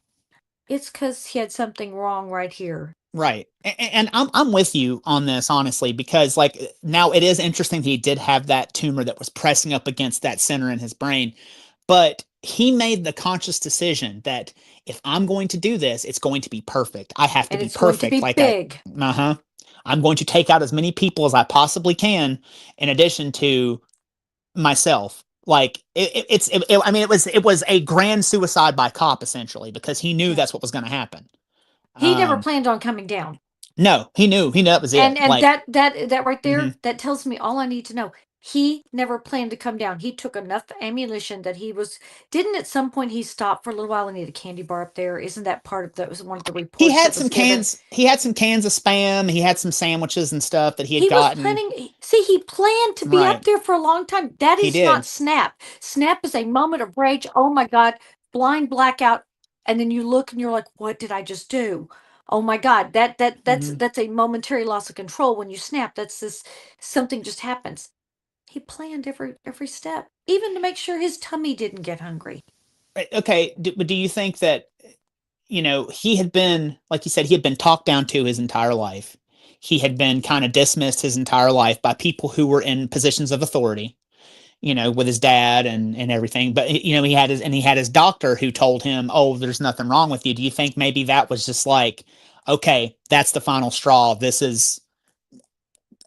it's because he had something wrong right here. Right. And I'm with you on this, honestly, because like now it is interesting that he did have that tumor that was pressing up against that center in his brain, but he made the conscious decision that if I'm going to do this, it's going to be perfect. I have to And be it's going to perfect. be Like big. uh-huh. I'm going to take out as many people as I possibly can in addition to myself. Like I mean, it was a grand suicide by cop essentially because he knew Yeah. that's what was going to happen. He never Um, planned on coming down. no, he knew that was it. And Like, that right mm-hmm. there, that tells me all I need to know. He never planned to come down. He took enough ammunition that he was didn't at some point he stopped for a little while and eat a candy bar up there. Isn't that part of that was one of the he reports had that some was given? cans. He had some cans of spam. He had some sandwiches and stuff that he had He was gotten. planning. See, he planned to be up Right, there for a long time. That he is not did. snap. Snap is a moment of rage. Oh my God, blind blackout, and then you look and you're like, "What did I just do?" Oh my God, Mm-hmm. that's a momentary loss of control when you snap. That's this something just happens. He planned every step, even to make sure his tummy didn't get hungry. Okay, but do you think that he had been, like you said, he had been talked down to his entire life. He had been kind of dismissed his entire life by people who were in positions of authority. With his dad and everything. But he had his doctor who told him, "Oh, there's nothing wrong with you." Do you think maybe that was just like, okay, that's the final straw. This is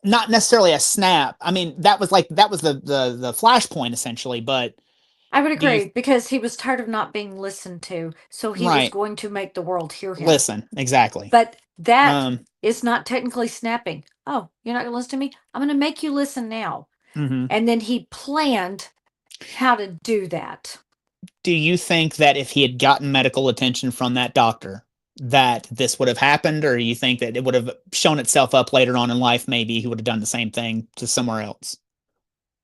not necessarily a snap. I mean, that was the flashpoint essentially. But I would do you? agree because he was tired of not being listened to, so he was Right? going to make the world hear him. Listen, exactly. But that Um. is not technically snapping. Oh, you're not going to listen to me? I'm going to make you listen now. Mhm. And then he planned how to do that. Do you think that if he had gotten medical attention from that doctor, that this would have happened, or do you think that it would have shown itself up later on in life? Maybe he would have done the same thing to somewhere else.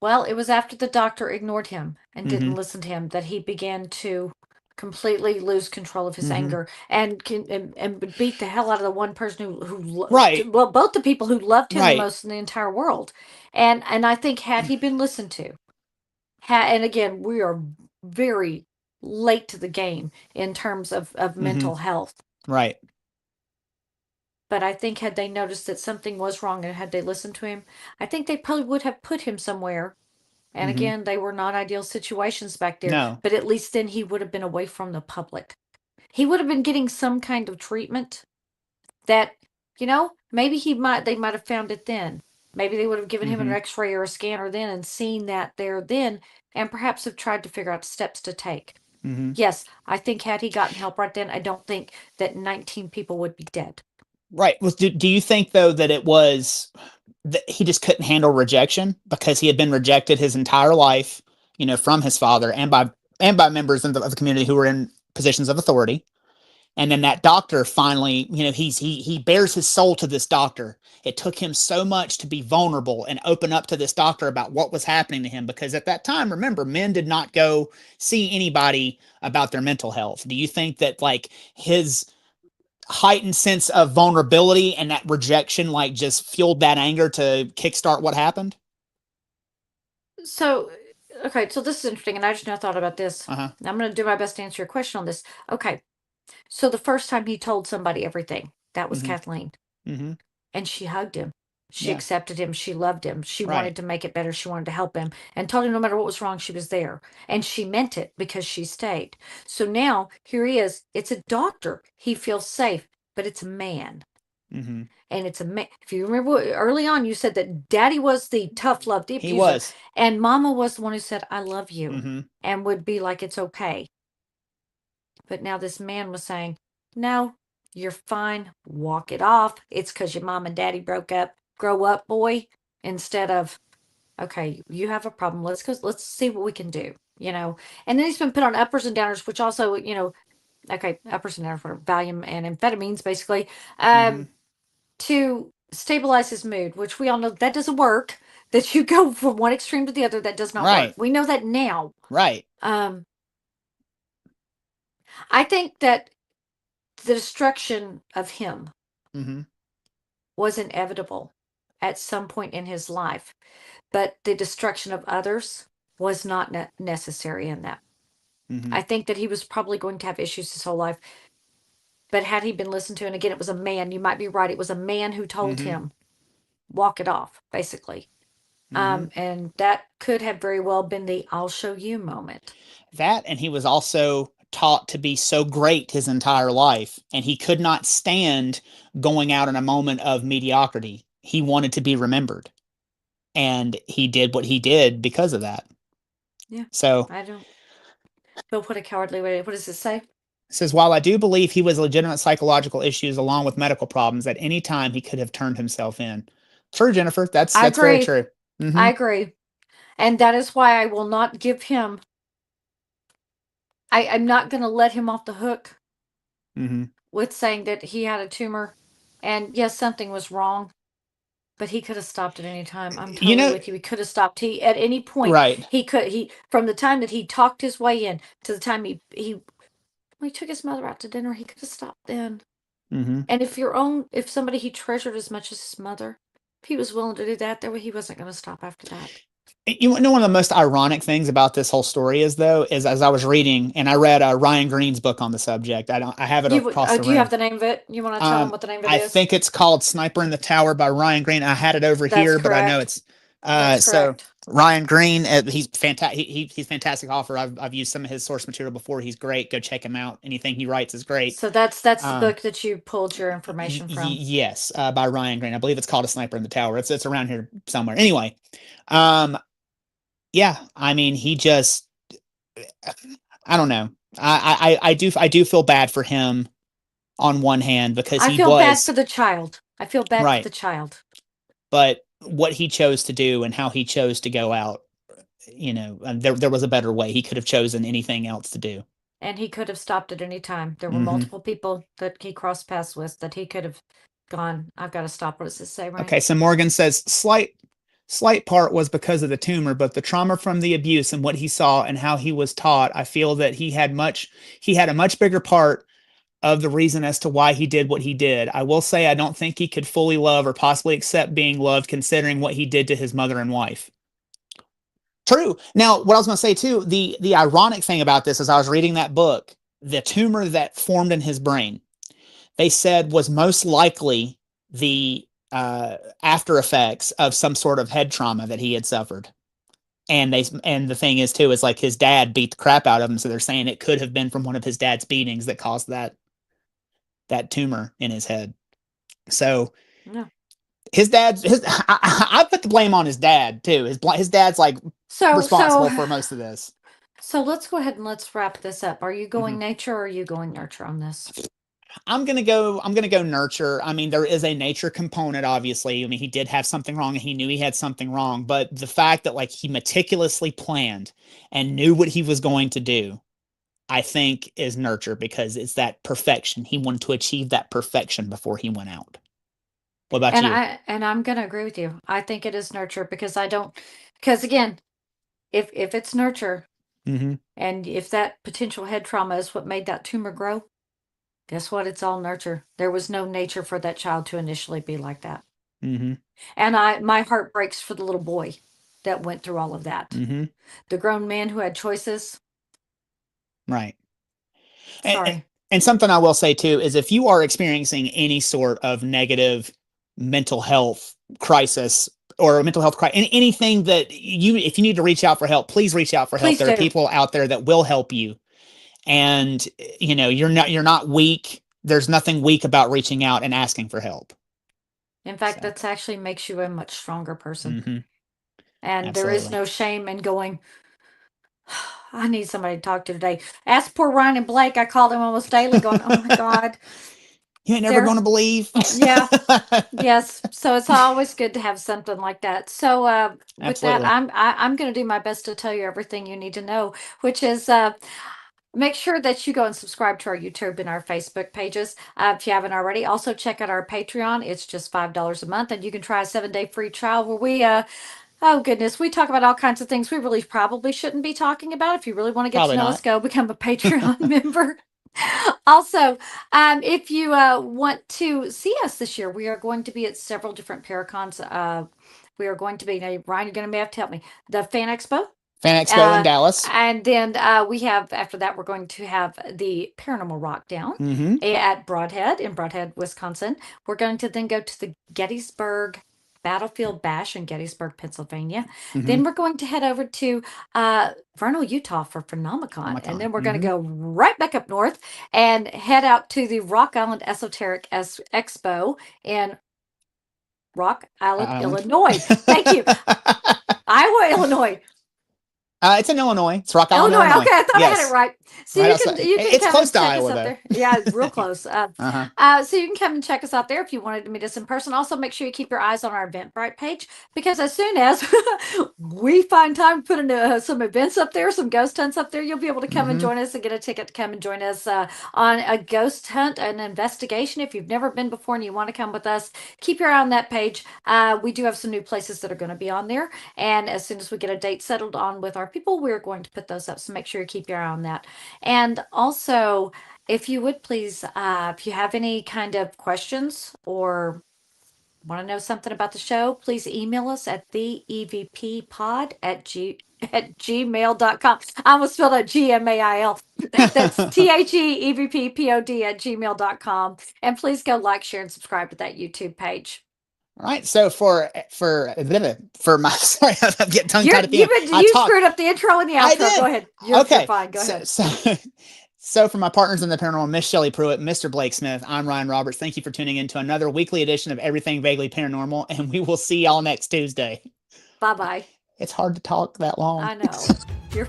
Well, it was after the doctor ignored him and didn't Mm-hmm. listen to him that he began to completely lose control of his Mm-hmm. anger and beat the hell out of the one person Right. well, both the people who loved him the Right. most in the entire world. And I think had he been listened to, and again, we are very late to the game in terms of Mm-hmm. mental health. Right. But I think had they noticed that something was wrong and had they listened to him, I think they probably would have put him somewhere. And Mm-hmm. again, they were not ideal situations back there, No. but at least then he would have been away from the public. He would have been getting some kind of treatment that, maybe they might have found it then. Maybe they would have given him an Mm-hmm. x-ray or a scanner then and seen that there then, and perhaps have tried to figure out steps to take. Mm-hmm. Yes, I think had he gotten help right then, I don't think that 19 people would be dead. Right. Well, do you think though that it was that he just couldn't handle rejection because he had been rejected his entire life, from his father and by members of the community who were in positions of authority. And then that doctor finally, he bears his soul to this doctor. It took him so much to be vulnerable and open up to this doctor about what was happening to him because at that time, remember, men did not go see anybody about their mental health. Do you think that like his heightened sense of vulnerability and that rejection like just fueled that anger to kickstart what happened? So, okay, so this is interesting, and I just now thought about this. Uh-huh. I'm going to do my best to answer your question on this. Okay, so the first time he told somebody everything, that was Mm-hmm. Kathleen, Mm-hmm. and she hugged him. She Yeah. accepted him. She loved him. She Right. wanted to make it better. She wanted to help him and told him no matter what was wrong, she was there. And she meant it because she stayed. So now here he is. It's a doctor. He feels safe, but it's a man. Mm-hmm. And it's a man. If you remember early on, you said that daddy was the tough love, the He abuser, was. and mama was the one who said, I love you, Mm-hmm. and would be like, it's okay. But now this man was saying, no, you're fine. Walk it off. It's because your mom and daddy broke up. Grow up, boy. Instead of, okay, you have a problem. Let's go. Let's see what we can do. And then he's been put on uppers and downers, which also, okay, uppers and downers for Valium and amphetamines, basically, Mm-hmm. to stabilize his mood, which we all know that doesn't work. That you go from one extreme to the other, that does not work. Right. We know that now. Right. Um, I think that the destruction of him Mm-hmm. was inevitable at some point in his life, but the destruction of others was not necessary in that. Mm-hmm. I think that he was probably going to have issues his whole life, but had he been listened to, and again, it was a man, you might be right, it was a man who told Mm-hmm. him, walk it off, basically. Mm-hmm. And that could have very well been the I'll show you moment. That, and he was also taught to be so great his entire life, and he could not stand going out in a moment of mediocrity. He wanted to be remembered, and he did what he did because of that. Yeah, So I don't. But what a cowardly way. What does it say? says, while I do believe he was legitimate psychological issues along with medical problems, at any time he could have turned himself in. True, Jennifer. That's I that's very agree. true. Mm-hmm. I agree. And that is why I will not give him, I'm not going to let him off the hook Mm-hmm. with saying that he had a tumor. And yes, something was wrong, but he could have stopped at any time. I'm You totally know, with you. He could have stopped. At any point, right. from the time that he talked his way in to the time when he took his mother out to dinner, he could have stopped then. Mm-hmm. And if somebody he treasured as much as his mother, if he was willing to do that, there he wasn't going to stop after that. You know, one of the most ironic things about this whole story is, though, is as I was reading, and I read Ryan Green's book on the subject. I have it across the Do you have room. the name of it? You want to tell them what the name of it I is? think it's called Sniper in the Tower by Ryan Green. I had it over That's here, but I know correct. it's That's so correct. Ryan Green. He's fantastic. He's a fantastic author. I've used some of his source material before. He's great. Go check him out. Anything he writes is great. So that's the Um, book that you pulled your information from. yes, by Ryan Green. I believe it's called A Sniper in the Tower. It's around here somewhere. Anyway, um, yeah. I mean, he just. I don't know. I do feel bad for him on one hand because I he feel bad for was the child. I feel bad for right, the child. but what he chose to do and how he chose to go out, there was a better way. He could have chosen anything else to do. And he could have stopped at any time. There were Hmm. multiple people that he crossed paths with that he could have gone, I've got to stop. What does it say, Ryan? Okay, so Morgan says Slight part was because of the tumor, but the trauma from the abuse and what he saw and how he was taught, I feel that he had a much bigger part of the reason as to why he did what he did. I will say I don't think he could fully love or possibly accept being loved considering what he did to his mother and wife. True. Now, what I was going to say too, the ironic thing about this is I was reading that book, the tumor that formed in his brain, they said was most likely the after effects of some sort of head trauma that he had suffered. And the thing is too is like his dad beat the crap out of him, so they're saying it could have been from one of his dad's beatings that caused that tumor in his head. So No. his I put the blame on his dad too. His dad's like responsible for most of this. So let's go ahead and let's wrap this up. Are you going Mhm. nature or are you going nurture on this? I'm gonna go nurture. I mean, there is a nature component, obviously. I mean, he did have something wrong and he knew he had something wrong, but the fact that like he meticulously planned and knew what he was going to do, I think is nurture because it's that perfection. He wanted to achieve that perfection before he went out. What about And you? I'm gonna agree with you. I think it is nurture because because again, if it's nurture Mm-hmm. and if that potential head trauma is what made that tumor grow, guess what? It's all nurture. There was no nature for that child to initially be like that. Mm-hmm. And my heart breaks for the little boy that went through all of that. Mm-hmm. The grown man who had choices. Right. And, Sorry. and something I will say too is if you are experiencing any sort of negative mental health crisis or a mental health crisis, anything that if you need to reach out for help, please reach out for help. Please There are do. people out there that will help you. And you're not weak. There's nothing weak about reaching out and asking for help. In fact, So, that's actually makes you a much stronger person. mm-hmm, And there is absolutely. no shame in going, I need somebody to talk to today. Ask poor Ryan and Blake. I called him almost daily going, oh my God. You ain't never They're, going to believe. yeah, yes. So it's always good to have something like that. So with that, Absolutely. I'm going to do my best to tell you everything you need to know, which is make sure that you go and subscribe to our YouTube and our Facebook pages if you haven't already. Also, check out our Patreon. It's just $5 a month, and you can try a 7-day free trial where we, oh goodness, we talk about all kinds of things we really probably shouldn't be talking about. If you really want to get to Probably know us, not. go become a Patreon member. Also, if you want to see us this year, we are going to be at several different Paracons. We are going to be, now, Ryan, you're going to have to help me. The Fan Expo. Fan Expo in Dallas. And then we have, after that, we're going to have the Paranormal Rock Down Mm-hmm. at Broadhead in Broadhead, Wisconsin. We're going to then go to the Gettysburg Battlefield Bash in Gettysburg, Pennsylvania. Mm-hmm. Then we're going to head over to Vernal, Utah for Phenomenon. And then we're going to go right back up north and head out to the Rock Island Esoteric Expo in Rock Island, Illinois. Thank you. Iowa, Illinois. It's in Illinois. It's Rock Island, Illinois. Illinois. Okay, I thought I had it right. So Right you outside. can It's come close and to check Iowa, us out though. there. Yeah, real close. So you can come and check us out there if you wanted to meet us in person. Also, make sure you keep your eyes on our Eventbrite page because as soon as we find time to put in some events up there, some ghost hunts up there, you'll be able to come and join us and get a ticket to come and join us on a ghost hunt, an investigation. If you've never been before and you want to come with us, keep your eye on that page. We do have some new places that are going to be on there, and as soon as we get a date settled on with our people, we're going to put those up. So make sure you keep your eye on that. And also, if you would please, if you have any kind of questions or want to know something about the show, please email us at theevppod at gmail.com. I almost spelled out GMAIL. That's THEEVPPOD at gmail.com. And please go like, share, and subscribe to that YouTube page. All right. So for my sorry, I'm getting tongue tied at the end. You screwed up the intro and the outro. I did. Go ahead. You're fine. Go ahead. So for my partners in the paranormal, Miss Shelley Pruitt, Mr. Blake Smith, I'm Ryan Roberts. Thank you for tuning in to another weekly edition of Everything Vaguely Paranormal, and we will see y'all next Tuesday. Bye bye. It's hard to talk that long. I know. You're